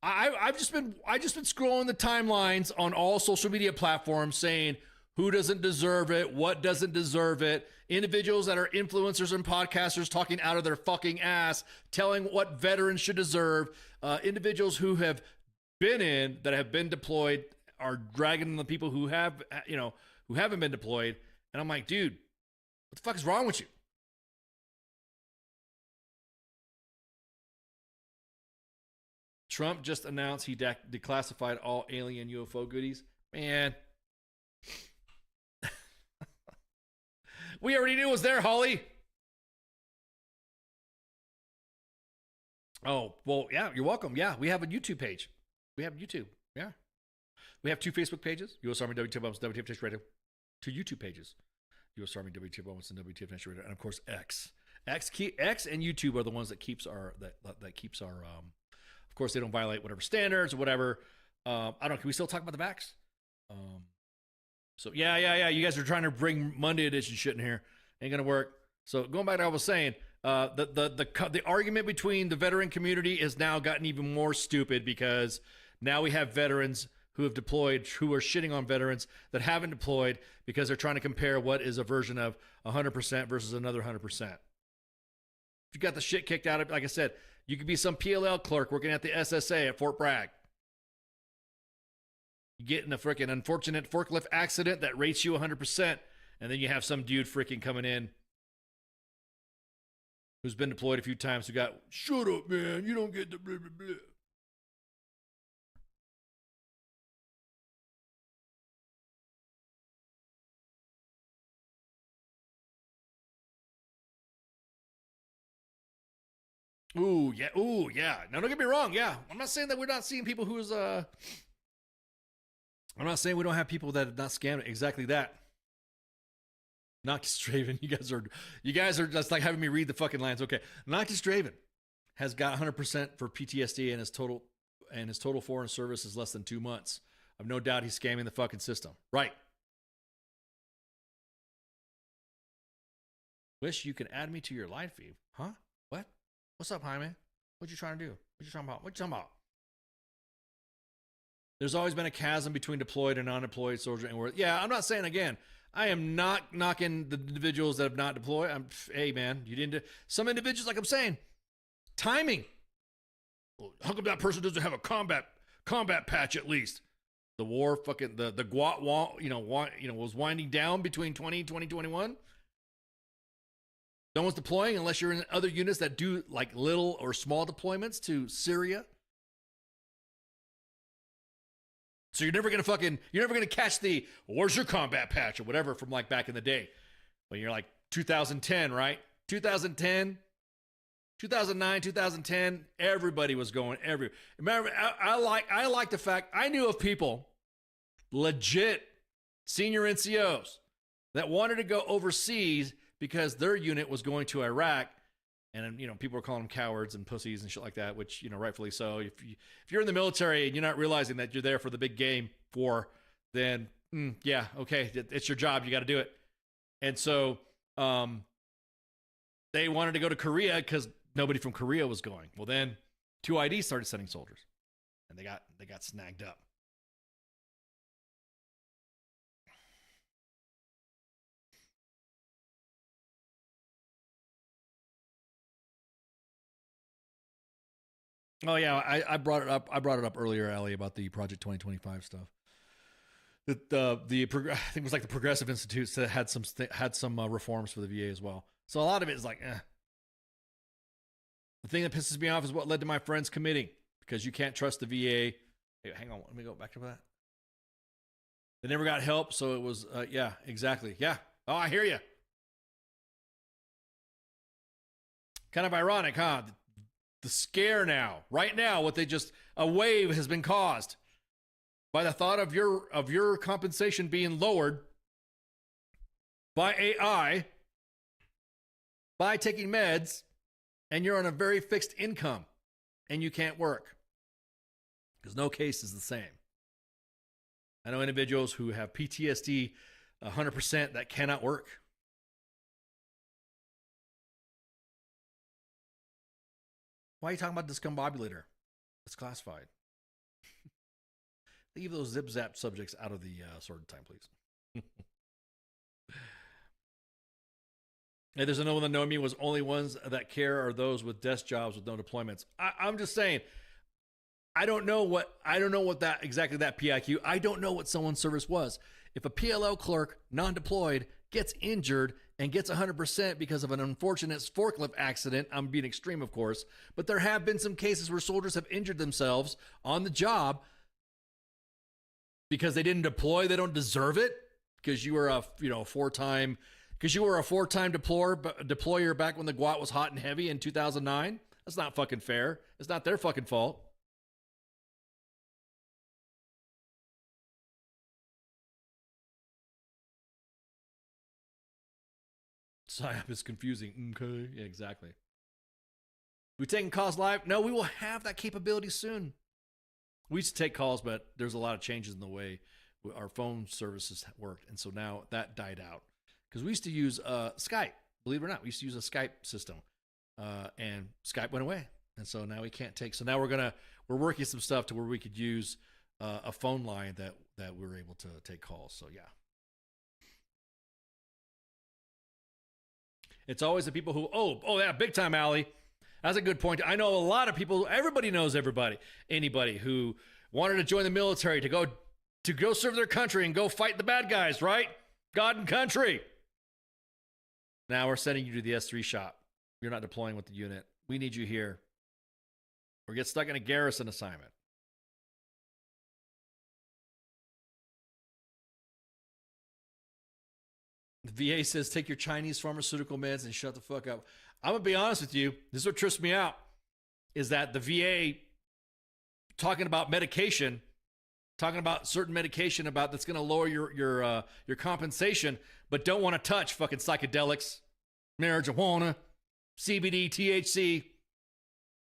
Speaker 5: I've just been scrolling the timelines on all social media platforms saying who doesn't deserve it, what doesn't deserve it. Individuals that are influencers and podcasters talking out of their fucking ass, telling what veterans should deserve. Individuals who have been deployed are dragging the people who have, who haven't been deployed. And I'm like, dude, what the fuck is wrong with you? Trump just announced he declassified all alien UFO goodies. Man. We already knew it was there, Holly. Oh, well, yeah, you're welcome. Yeah, we have a YouTube page. We have YouTube. Yeah. We have 2 Facebook pages, U.S. Army WTF Bombs, WTF Nation Radio. 2 YouTube pages, U.S. Army WTF Bombs and WTF Nation Radio. And of course, X. X and YouTube are the ones that keeps our, of course, they don't violate whatever standards or whatever. I don't know. Can we still talk about the vax? So yeah. You guys are trying to bring Monday edition shit in here. Ain't gonna work. So going back to what I was saying, the argument between the veteran community has now gotten even more stupid, because now we have veterans who have deployed who are shitting on veterans that haven't deployed, because they're trying to compare what is a version of 100% versus another 100%. If you got the shit kicked out of, like I said, you could be some PLL clerk working at the SSA at Fort Bragg. You get in a freaking unfortunate forklift accident that rates you 100%, and then you have some dude freaking coming in who's been deployed a few times who got, shut up, man, you don't get the blah, blah, blah. Ooh, yeah. Now, don't get me wrong. Yeah, I'm not saying that we're not seeing people who's, I'm not saying we don't have people that have not scammed. Exactly that. Noctis Draven, you guys are just like having me read the fucking lines. Okay. Noctis Draven has got 100% for PTSD, and his total foreign service is less than 2 months. I've no doubt he's scamming the fucking system. Right. Wish you could add me to your live feed. Huh? What? What's up, Jaime? What you trying to do? What you talking about? There's always been a chasm between deployed and non-deployed soldier and yeah, I'm not saying, again, I am not knocking the individuals that have not deployed. Hey, man, you didn't. Some individuals, like I'm saying, timing. Well, how come that person doesn't have a combat patch at least? The war, fucking the GWAT wall, was winding down between 2021. No one's deploying unless you're in other units that do like little or small deployments to Syria. So you're never gonna catch the, where's your combat patch or whatever from like back in the day. When you're like 2010, right? 2010, 2009, 2010, everybody was going everywhere. Remember, I like the fact I knew of people, legit senior NCOs, that wanted to go overseas because their unit was going to Iraq, And, you know, people are calling them cowards and pussies and shit like that, which, you know, rightfully so. If you're in the military and you're not realizing that you're there for the big game war, then, yeah, okay, it's your job. You got to do it. And so they wanted to go to Korea because nobody from Korea was going. Well, then 2ID started sending soldiers, and they got snagged up. Oh yeah, I brought it up. I brought it up earlier, Ali, about the Project 2025 stuff. I think it was like the Progressive Institute that had some reforms for the VA as well. So a lot of it is like, The thing that pisses me off is what led to my friends committing, because you can't trust the VA. Hey, hang on, let me go back to that. They never got help, so it was yeah, exactly, yeah. Oh, I hear you. Kind of ironic, huh? The scare now, right now, a wave has been caused by the thought of your compensation being lowered by AI, by taking meds, and you're on a very fixed income and you can't work because no case is the same. I know individuals who have PTSD 100% that cannot work. Why are you talking about discombobulator? It's classified. Leave those zip-zap subjects out of the sword time, please. And there's another one that know me was only ones that care are those with desk jobs with no deployments. I'm just saying, I don't know what that exactly that PIQ. I don't know what someone's service was. If a PLO clerk, non-deployed, gets injured and gets 100% because of an unfortunate forklift accident, I'm being extreme, of course, but there have been some cases where soldiers have injured themselves on the job because they didn't deploy. They don't deserve it because you were a four-time deployer back when the GWAT was hot and heavy in 2009. That's not fucking fair. It's not their fucking fault. PSYOP is confusing. Okay, yeah, exactly. We taking calls live? No, we will have that capability soon. We used to take calls, but there's a lot of changes in the way our phone services worked, and so now that died out. Because we used to use Skype. Believe it or not, we used to use a Skype system, and Skype went away, and so now we can't take. So now we're working some stuff to where we could use a phone line that we're able to take calls. So yeah. It's always the people who, oh yeah, big time, Allie. That's a good point. I know a lot of people, everybody knows everybody, anybody who wanted to join the military to go serve their country and go fight the bad guys, right? God and country. Now we're sending you to the S3 shop. You're not deploying with the unit. We need you here. Or get stuck in a garrison assignment. The VA says, take your Chinese pharmaceutical meds and shut the fuck up. I'm going to be honest with you. This is what trips me out, is that the VA talking about medication, talking about certain medication about that's going to lower your compensation, but don't want to touch fucking psychedelics, marijuana, CBD, THC.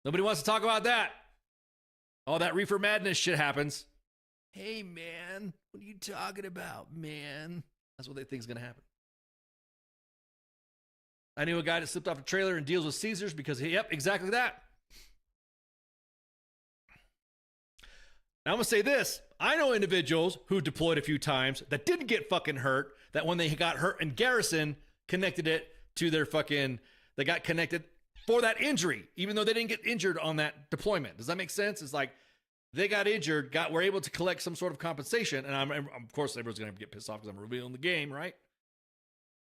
Speaker 5: Nobody wants to talk about that. All that reefer madness shit happens. Hey, man, what are you talking about, man? That's what they think is going to happen. I knew a guy that slipped off a trailer and deals with Caesars because, yep, exactly that. Now I'm going to say this. I know individuals who deployed a few times that didn't get fucking hurt, that when they got hurt in garrison, connected it to their fucking, they got connected for that injury, even though they didn't get injured on that deployment. Does that make sense? It's like they got injured, were able to collect some sort of compensation. And of course, everyone's going to get pissed off because I'm revealing the game, right?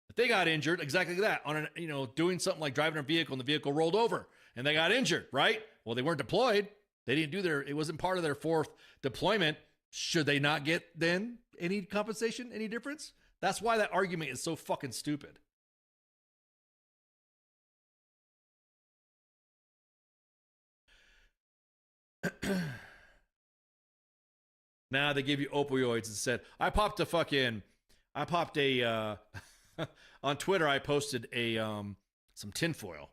Speaker 5: But they got injured exactly that on doing something like driving a vehicle and the vehicle rolled over and they got injured, right? Well, they weren't deployed. They didn't it wasn't part of their fourth deployment. Should they not get then any compensation, any difference? That's why that argument is so fucking stupid. Now they give you opioids and said, I popped a on Twitter, I posted some tinfoil,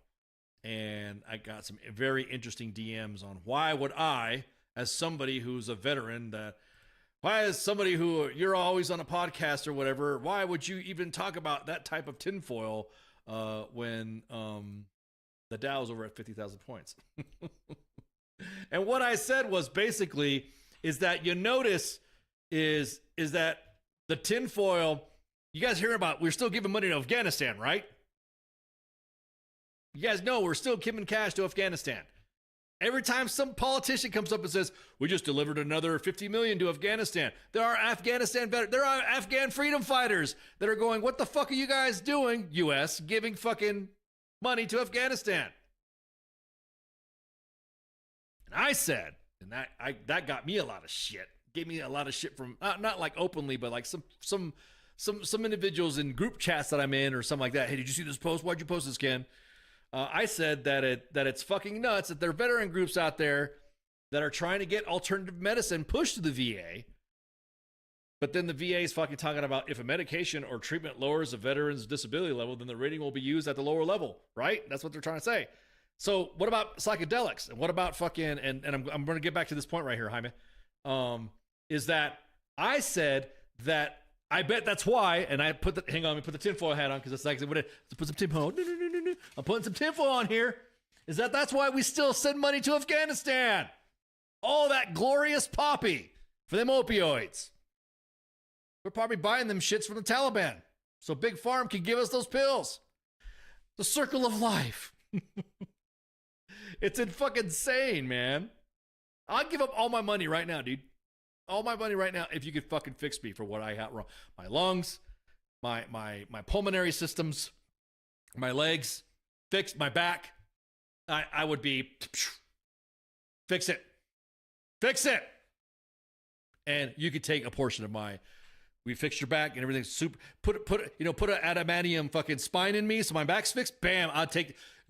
Speaker 5: and I got some very interesting DMs on why would I, as somebody who's a veteran, why is somebody who you're always on a podcast or whatever, why would you even talk about that type of tinfoil when the Dow's over at 50,000 points? And what I said was basically is that you notice is that the tinfoil, you guys hear about, we're still giving money to Afghanistan, right? You guys know we're still giving cash to Afghanistan. Every time some politician comes up and says, we just delivered another 50 million to Afghanistan, there are Afghan freedom fighters that are going, what the fuck are you guys doing, U.S., giving fucking money to Afghanistan? And I said, and that got me a lot of shit. Gave me a lot of shit from, not like openly, but like some individuals in group chats that I'm in or something like that. Hey, did you see this post? Why'd you post this, Ken? I said that it's fucking nuts that there are veteran groups out there that are trying to get alternative medicine pushed to the VA, but then the VA is fucking talking about if a medication or treatment lowers a veteran's disability level, then the rating will be used at the lower level, right? That's what they're trying to say. So what about psychedelics? And what about fucking, and I'm going to get back to this point right here, Jaime, is that I said that I bet that's why, and I put the, hang on, let me put the tinfoil hat on because that's actually what it is. Put some tinfoil. I'm putting some tinfoil on here. Is that's why we still send money to Afghanistan? All that glorious poppy for them opioids. We're probably buying them shits from the Taliban so Big Farm can give us those pills. The circle of life. It's fucking insane, man. I'll give up all my money right now, dude. All my money right now if you could fucking fix me for what I got wrong. My lungs, my pulmonary systems, my legs, fix my back. I would be fix it. Fix it. And you could take a portion of we fixed your back and everything's super, put an adamantium fucking spine in me so my back's fixed. Bam,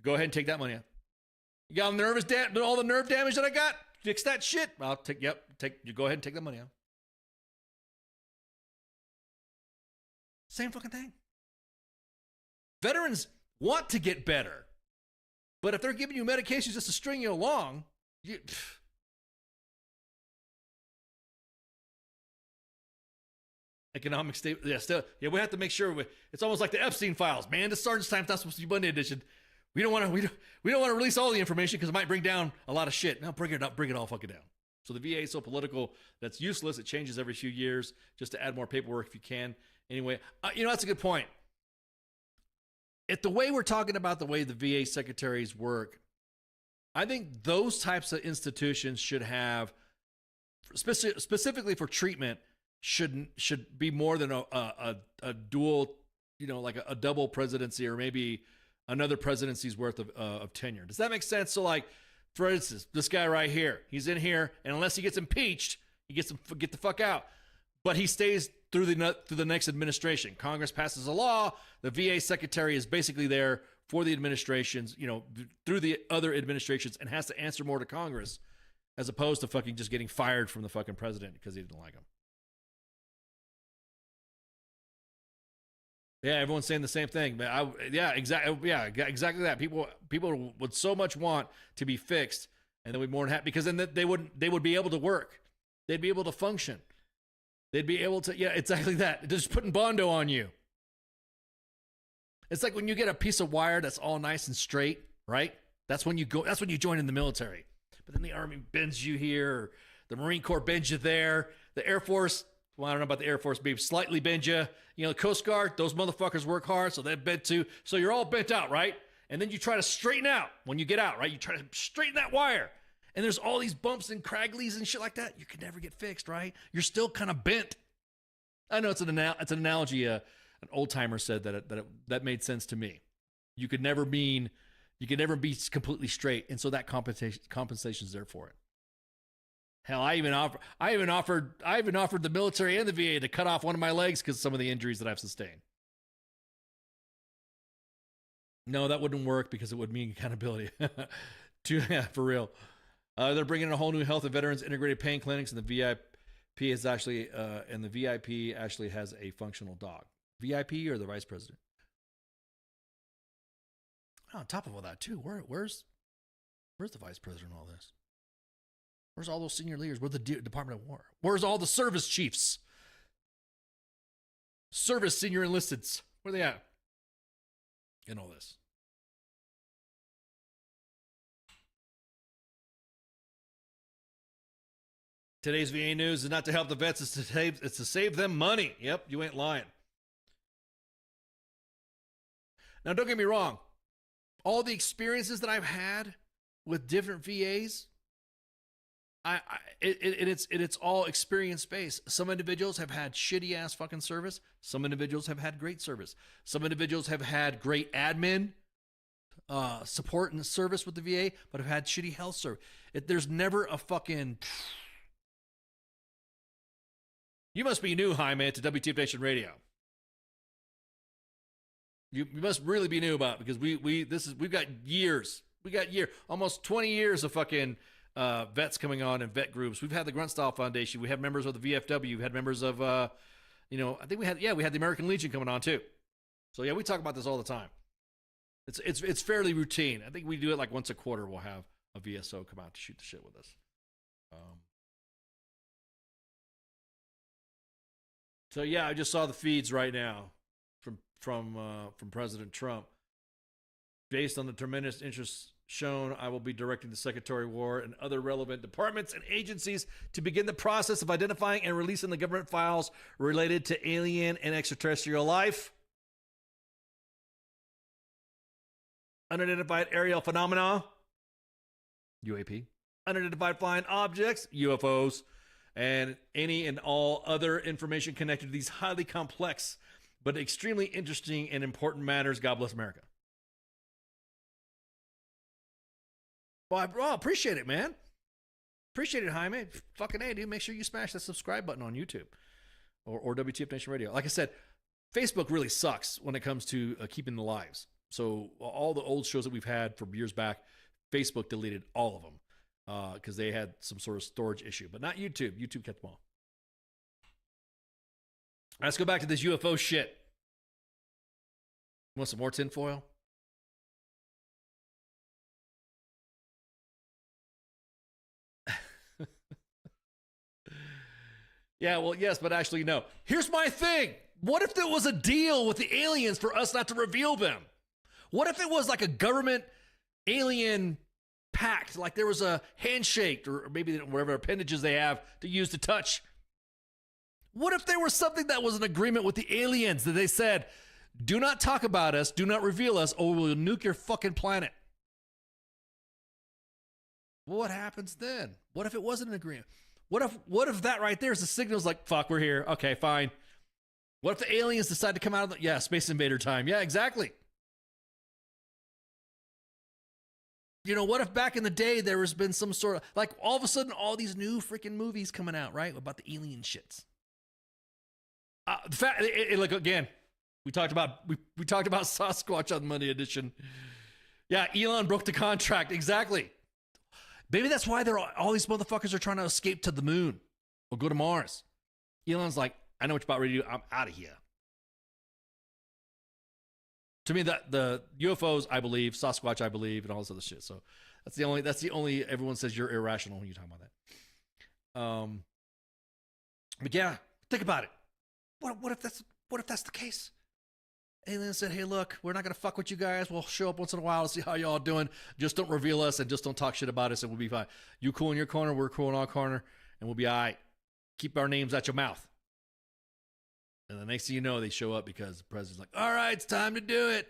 Speaker 5: go ahead and take that money out. You got all the nerve damage that I got? Fix that shit. I'll you go ahead and take that money out. Same fucking thing. Veterans want to get better, but if they're giving you medications just to string you along, economic state, we have to make sure it's almost like the Epstein files, man. The Sergeant's Time, that's supposed to be Monday edition. We don't want to release all the information because it might bring down a lot of shit. No, bring it all fucking down. So the VA is so political that's useless. It changes every few years just to add more paperwork if you can. Anyway, that's a good point. If the way we're talking about the way the VA secretaries work, I think those types of institutions should have, specifically for treatment, should be more than a dual, like a double presidency or maybe another presidency's worth of tenure. Does that make sense? So, like, for instance, this guy right here, he's in here, and unless he gets impeached, he gets to get the fuck out. But he stays through the next administration. Congress passes a law. The VA secretary is basically there for the administrations, through the other administrations, and has to answer more to Congress, as opposed to fucking just getting fired from the fucking president because he didn't like him. Yeah, everyone's saying the same thing. But exactly that. People would so much want to be fixed, and then we'd be more than happy because then they would be able to work. They'd be able to function. They'd be able to, exactly that. They're just putting Bondo on you. It's like when you get a piece of wire that's all nice and straight, right? That's when you join in the military. But then the Army bends you here, or the Marine Corps bends you there. The Air Force, well, I don't know about the Air Force, maybe slightly bend you. The Coast Guard, those motherfuckers work hard, so they're bent too. So you're all bent out, right? And then you try to straighten out when you get out, right? You try to straighten that wire. And there's all these bumps and cragglies and shit like that. You can never get fixed, right? You're still kind of bent. I know it's an analogy. An old timer said that made sense to me. You could never be completely straight, and so that compensation's there for it. Hell, I even offered the military and the VA to cut off one of my legs because of some of the injuries that I've sustained. No, that wouldn't work because it would mean accountability. For real. They're bringing in a whole new health and veterans integrated pain clinics, and the VIP is actually has a functional dog. VIP or the vice president? On top of all that, too, where's the vice president in all this? Where's all those senior leaders? Where's the Department of War? Where's all the service chiefs? Service senior enlisteds. Where are they at? In all this. Today's VA news is not to help the vets, it's to save them money. Yep, you ain't lying. Now, don't get me wrong. All the experiences that I've had with different VAs, it's all experience based. Some individuals have had shitty ass fucking service. Some individuals have had great service. Some individuals have had great admin support and service with the VA, but have had shitty health service. There's never a fucking. You must be new, Jaime, to W.T.F Nation Radio. You must really be new about it because we've got years. We got almost 20 years of fucking vets coming on and vet groups. We've had the Grunt Style Foundation. We have members of the VFW. We've had members of, I think we had the American Legion coming on too. So yeah, we talk about this all the time. It's fairly routine. I think we do it like once a quarter. We'll have a VSO come out to shoot the shit with us. So yeah, I just saw the feeds right now from President Trump. Based on the tremendous interest shown, I will be directing the Secretary of War and other relevant departments and agencies to begin the process of identifying and releasing the government files related to alien and extraterrestrial life, unidentified aerial phenomena, UAP, unidentified flying objects, UFOs, and any and all other information connected to these highly complex but extremely interesting and important matters. God bless America. Well, I appreciate it, man. Appreciate it, Jaime. Fucking A, dude. Make sure you smash that subscribe button on YouTube or WTF Nation Radio. Like I said, Facebook really sucks when it comes to keeping the lives. So all the old shows that we've had from years back, Facebook deleted all of them because they had some sort of storage issue. But not YouTube. YouTube kept them all. Let's go back to this UFO shit. Want some more tinfoil? Yeah, well, yes, but actually, no. Here's my thing. What if there was a deal with the aliens for us not to reveal them? What if it was like a government alien pact? Like there was a handshake or maybe whatever appendages they have to use to touch. What if there was something that was an agreement with the aliens that they said, do not talk about us, do not reveal us, or we'll nuke your fucking planet? What happens then? What if it wasn't an agreement? What if that right there is the signal's like, fuck, we're here. Okay, fine. What if the aliens decide to come out of the, Space Invader time. Yeah, exactly. You know, what if back in the day there has been some sort of, like all of a sudden all these new freaking movies coming out, right? About the alien shits. The fact, look, again, we talked about Sasquatch on Monday edition. Yeah, Elon broke the contract. Exactly. Maybe that's why all these motherfuckers are trying to escape to the moon or go to Mars. Elon's like, I know what you're about ready to do. I'm out of here. To me, the UFOs, I believe, Sasquatch, I believe, and all this other shit. So that's the only everyone says you're irrational when you talk about that. But yeah, think about it. What if that's the case? Aliens said, hey, look, we're not going to fuck with you guys. We'll show up once in a while to see how y'all doing. Just don't reveal us and just don't talk shit about us and we'll be fine. You cool in your corner, we're cool in our corner, and we'll be all right. Keep our names out your mouth. And the next thing you know, they show up because the president's like, all right, it's time to do it.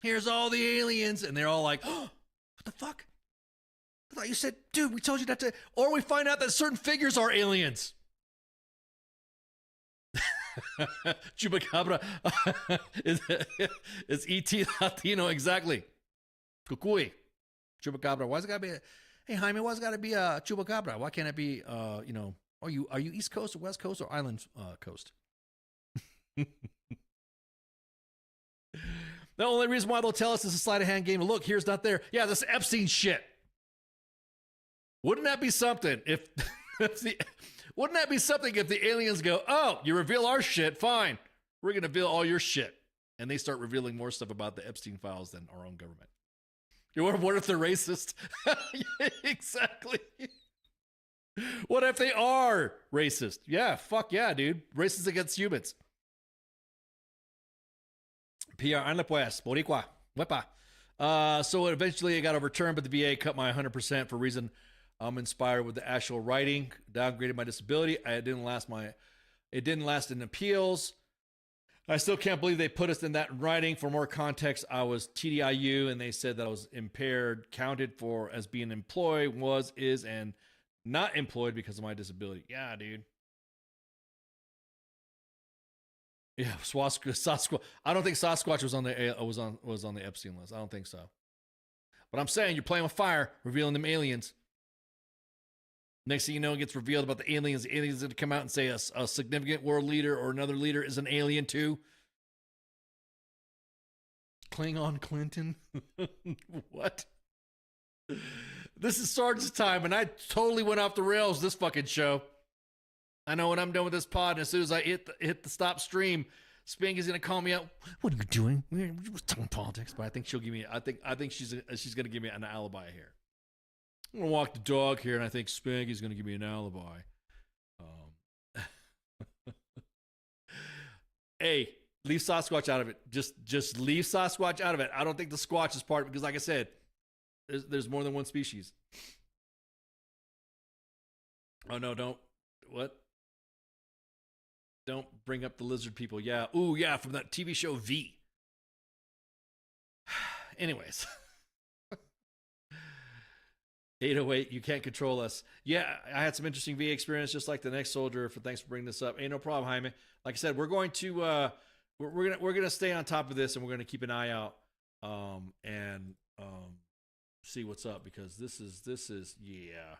Speaker 5: Here's all the aliens. And they're all like, oh, what the fuck? I thought you said, dude, we told you not to. Or we find out that certain figures are aliens. Chupacabra is E.T. Latino, exactly. Cucuy. Chupacabra. Why's it gotta be hey Jaime, why's it gotta be a Chupacabra? Why can't it be are you East Coast or West Coast or Island Coast? The only reason why they'll tell us is a sleight of hand game. Look, here's not there. Yeah, this Epstein shit. Wouldn't that be something if wouldn't that be something if the aliens go, oh, you reveal our shit, fine. We're going to reveal all your shit. And they start revealing more stuff about the Epstein files than our own government. You what if they're racist? Yeah, exactly. What if they are racist? Yeah, fuck yeah, dude. Racist against humans. PR, anda pues, boricua, wepa. So eventually it got overturned, but the VA cut my 100% for a reason I'm inspired with the actual writing, downgraded my disability. It didn't last in appeals. I still can't believe they put us in that writing. For more context, I was TDIU, and they said that I was impaired, counted for as being employed, is, and not employed because of my disability. Yeah, dude. Yeah, Sasquatch. I don't think Sasquatch was on the Epstein list. I don't think so. But I'm saying you're playing with fire, revealing them aliens. Next thing you know, it gets revealed about the aliens. The aliens are going to come out and say a significant world leader or another leader is an alien too. Klingon Clinton? What? This is Sergeant's Time, and I totally went off the rails this fucking show. I know when I'm done with this pod, and as soon as I hit the stop stream, Spanky's gonna call me out. What are you doing? We're talking politics, but I think she'll give me. I think she's gonna give me an alibi here. I'm gonna walk the dog here, and I think Spanky's gonna give me an alibi. Hey, leave Sasquatch out of it. Just leave Sasquatch out of it. I don't think the Squatch is part, because like I said, there's more than one species. Oh no, don't. What? Don't bring up the lizard people. Yeah. Ooh, yeah, from that TV show V. Anyways. 808, you can't control us. Yeah, I had some interesting VA experience, just like the next soldier. Thanks for bringing this up. Ain't no problem, Jaime. Like I said, we're going to we're gonna stay on top of this, and we're gonna keep an eye out and see what's up, because this is yeah.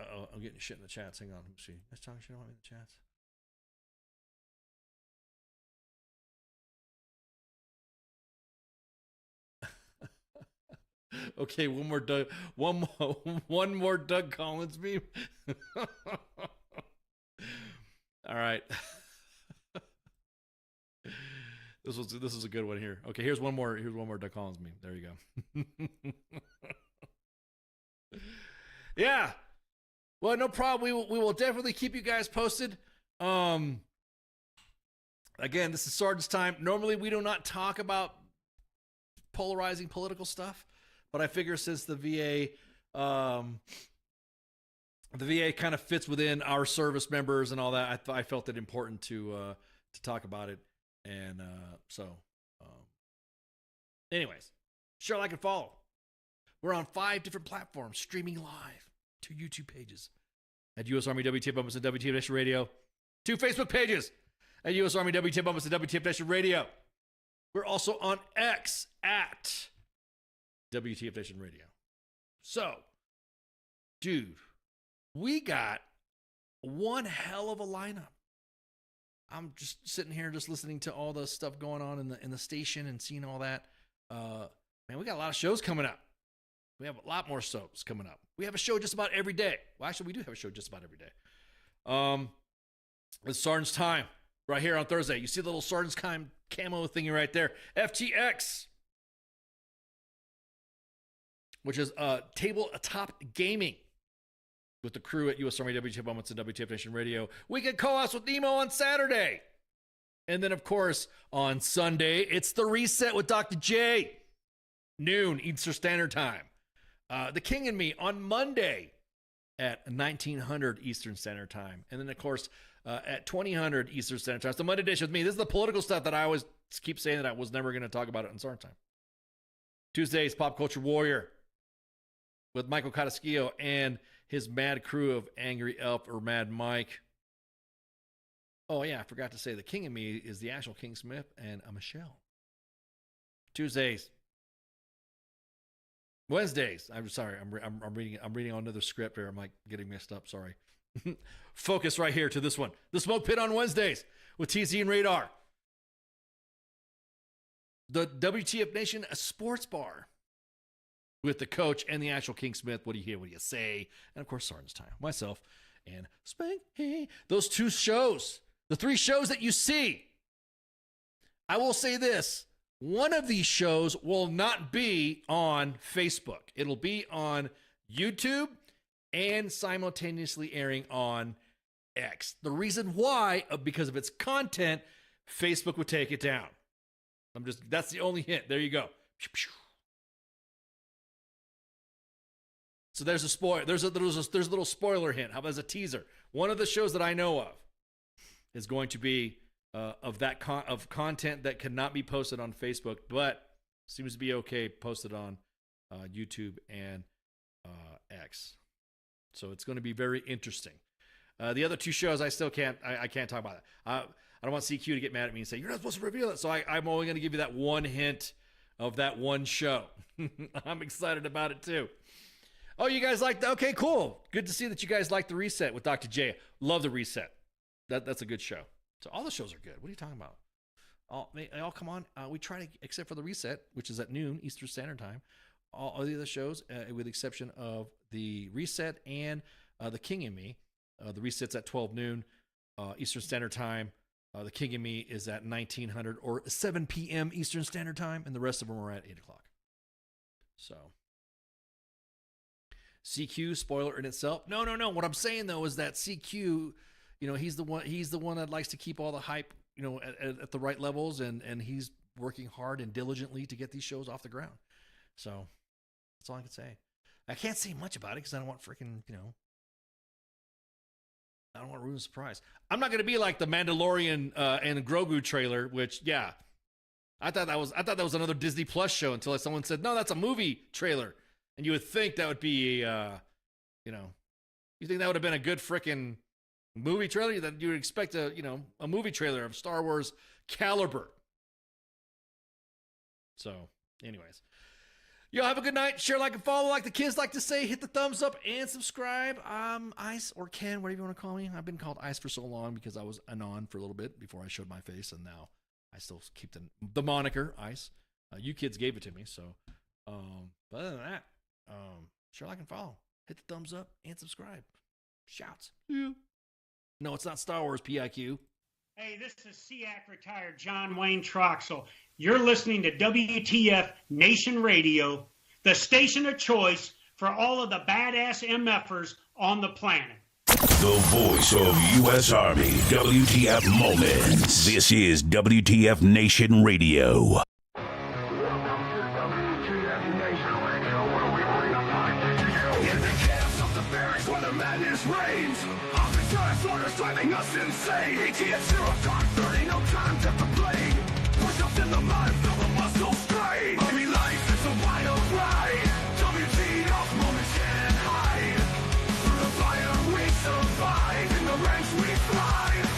Speaker 5: Uh-oh, I'm getting shit in the chats. Hang on, let me see. Let's talk shit about me in the chats. Okay, one more Doug Collins meme. All right. This is a good one here. Okay, here's one more Doug Collins meme. There you go. Yeah. Well, no problem. We will definitely keep you guys posted. Again, this is Sergeant's Time. Normally we do not talk about polarizing political stuff, but I figure since the VA kind of fits within our service members and all that, I felt it important to talk about it. And anyways, share, like, and follow. We're on 5 different platforms, streaming live. 2 YouTube pages at U.S. Army WTF Bumpus and WTF Nation Radio. 2 Facebook pages at U.S. Army WTF Bumpus and WTF Nation Radio. We're also on X at WTF Nation Radio. So, dude, we got one hell of a lineup. I'm just sitting here just listening to all the stuff going on in the station and seeing all that. Man, we got a lot of shows coming up. We have a lot more shows coming up. We have a show just about every day. Well, actually, we do have a show just about every day. It's Sergeant's Time right here on Thursday. You see the little Sergeant's Time camo thingy right there. FTX, which is tabletop gaming with the crew at U.S. Army WTF Moments and WTF Nation Radio. We get co-host with Nemo on Saturday. And then, of course, on Sunday, it's The Reset with Dr. J. Noon Eastern Standard Time. The King and Me on Monday at 1900 Eastern Standard Time. And then, of course, at 2000 Eastern Standard Time. It's the Monday Dish with me. This is the political stuff that I always keep saying that I was never going to talk about it in Sergeant Time. Tuesdays, Pop Culture Warrior with Michael Carrasquillo and his mad crew of Angry Elf or Mad Mike. Oh, yeah, I forgot to say the King and Me is the actual King Smith and Michelle. Tuesdays. Wednesdays. I'm sorry. I'm reading on another script here. I'm like getting messed up. Sorry. Focus right here to this one. The Smoke Pit on Wednesdays with TZ and Radar. The WTF Nation Sports Bar with the coach and the actual King Smith. What do you hear? What do you say? And of course, Sergeant's Time, myself, and Spanky. Those 2 shows, the 3 shows that you see. I will say this. One of these shows will not be on Facebook. It'll be on YouTube and simultaneously airing on X. The reason why, because of its content, Facebook would take it down. That's the only hint. There you go. So there's a spoiler. There's a little spoiler hint. How about as a teaser? One of the shows that I know of is going to be of content that cannot be posted on Facebook, but seems to be okay posted on YouTube and X. So it's going to be very interesting. The other 2 shows I still can't talk about it. I don't want CQ to get mad at me and say you're not supposed to reveal it. So I'm only going to give you that one hint of that one show. I'm excited about it too. Oh, you guys like that? Okay, cool. Good to see that you guys like The Reset with Dr. J. Love The Reset. That's a good show. So all the shows are good. What are you talking about? They all come on. We try to, except for The Reset, which is at noon Eastern Standard Time. All the other shows, with the exception of The Reset and The King and Me. The Reset's at 12 noon Eastern Standard Time. The King and Me is at 1900 or 7 p.m. Eastern Standard Time, and the rest of them are at 8 o'clock. So CQ, spoiler in itself. No. What I'm saying though is that CQ, he's the one that likes to keep all the hype, at the right levels, and he's working hard and diligently to get these shows off the ground. So that's all I can say. I can't say much about it because I don't want freaking, I don't want to ruin the surprise. I'm not going to be like the Mandalorian and Grogu trailer, which, yeah, I thought that was another Disney Plus show until someone said, no, that's a movie trailer. And you would think that would be, you think that would have been a good freaking movie trailer? That you would expect a movie trailer of Star Wars caliber. So, anyways. Y'all have a good night. Share, like, and follow. Like the kids like to say, hit the thumbs up and subscribe. Ice or Ken, whatever you want to call me. I've been called Ice for so long because I was Anon for a little bit before I showed my face, and now I still keep the moniker Ice. You kids gave it to me, so. But other than that, share, like, and follow. Hit the thumbs up and subscribe. Shouts. Yeah. No, it's not Star Wars, PIQ.
Speaker 6: Hey, this is SEAC retired John Wayne Troxel. You're listening to WTF Nation Radio, the station of choice for all of the badass MFers on the planet.
Speaker 1: The voice of U.S. Army, WTF Moments. This is WTF Nation Radio.
Speaker 7: Driving us insane. ATF 0 dark 30, no time to complain. Push ups in the mud, feel the muscle strain. Army life is a wild ride. WTF moments can't hide. Through the fire we survive. In the ranks we thrive.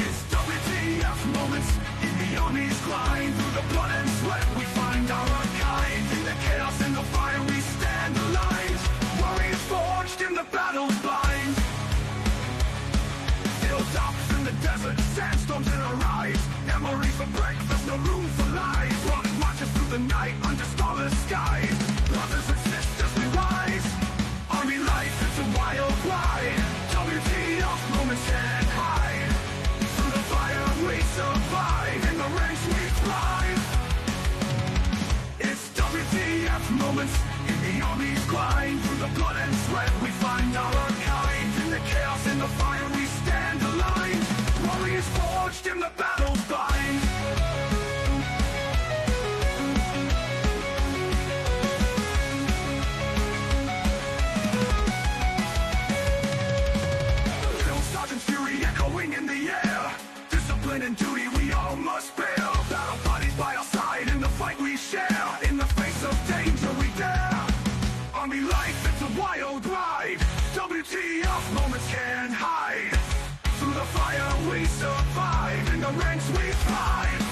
Speaker 7: It's WTF moments in the Army's grind. Through the blood and sweat we find our kind. In the chaos and the fire we stand aligned. Warriors forged in the battle's bind. Hilltops in the desert, sandstorms in our eyes. Memories for breakfast, no room for lies. Running marches through the night under starless skies. Brothers and sisters, we rise. Army life is a wild ride. WTF moments can't hide. Through the fire we survive. In the ranks we thrive. It's WTF moments in the Army's grind. Through the blood and sweat we find our kind. In the chaos, in the fire we stand aligned. Warriors forged in the battle's bind. Drill sergeant fury echoing in the air. Discipline and duty we all must bear. Battle bodies by our side in the fight we share. In the face of danger we dare. Army life, it's a wild ride. WTF moments can't hide. Through the fire we survive. In the ranks we thrive.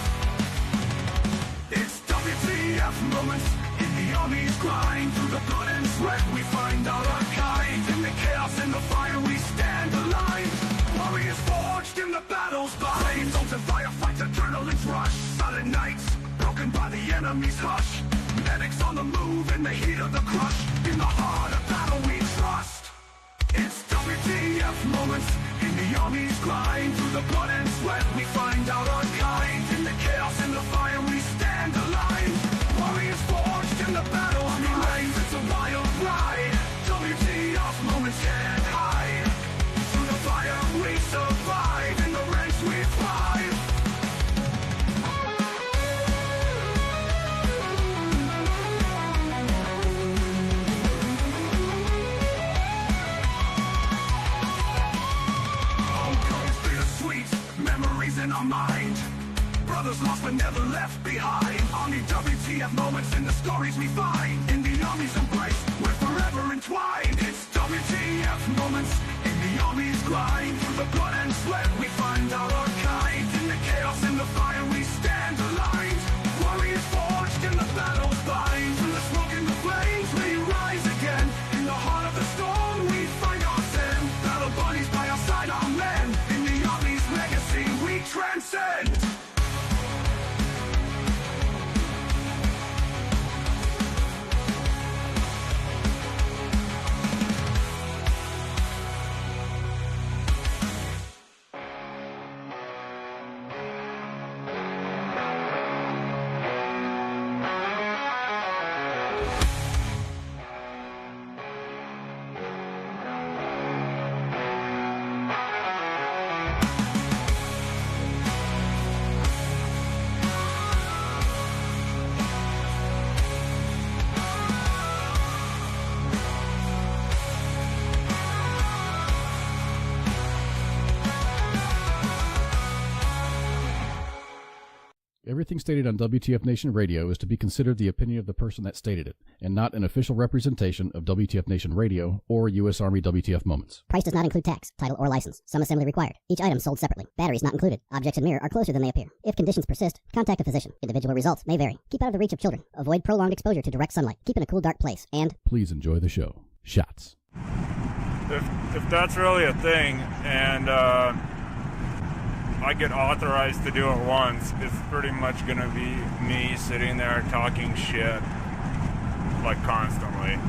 Speaker 7: It's WTF moments in the Army's grind. Through the blood and sweat we find our kind. In the chaos and the fire we stand aligned. Warriors forged in the battle's bind. Souls and firefights, adrenaline's rush. Silent nights broken by the enemy's hush. Medics on the move in the heat of the crush. In the heart of battle we trust. It's WTF moments in the army's grind. Through the blood and sweat we find out our kind. In the chaos and the fire we stand aligned. Warriors forged in the battle army ranks. It's a wild ride. WTF moments can't hide. Through the fire we survive. In the ranks we thrive. Memories in our mind. Brothers lost but never left behind. Army WTF moments in the stories we find. In the Army's embrace, we're forever entwined. It's WTF moments in the Army's grind. Through the blood and sweat we find out our kind. In the chaos and the fire we stand aligned. Warriors forged in the battle's bind. Through the smoke and the flames we rise again. In the heart of the storm we find our zen. Battle buddies by our side, our men. In the Army's legacy we transcend.
Speaker 8: Everything stated on WTF Nation Radio is to be considered the opinion of the person that stated it, and not an official representation of WTF Nation Radio or U.S. Army WTF Moments.
Speaker 9: Price does not include tax, title, or license. Some assembly required. Each item sold separately. Batteries not included. Objects in mirror are closer than they appear. If conditions persist, contact a physician. Individual results may vary. Keep out of the reach of children. Avoid prolonged exposure to direct sunlight. Keep in a cool, dark place. And
Speaker 8: please enjoy the show. Shots.
Speaker 10: If that's really a thing, and I get authorized to do it once, it's pretty much gonna be me sitting there talking shit, like, constantly.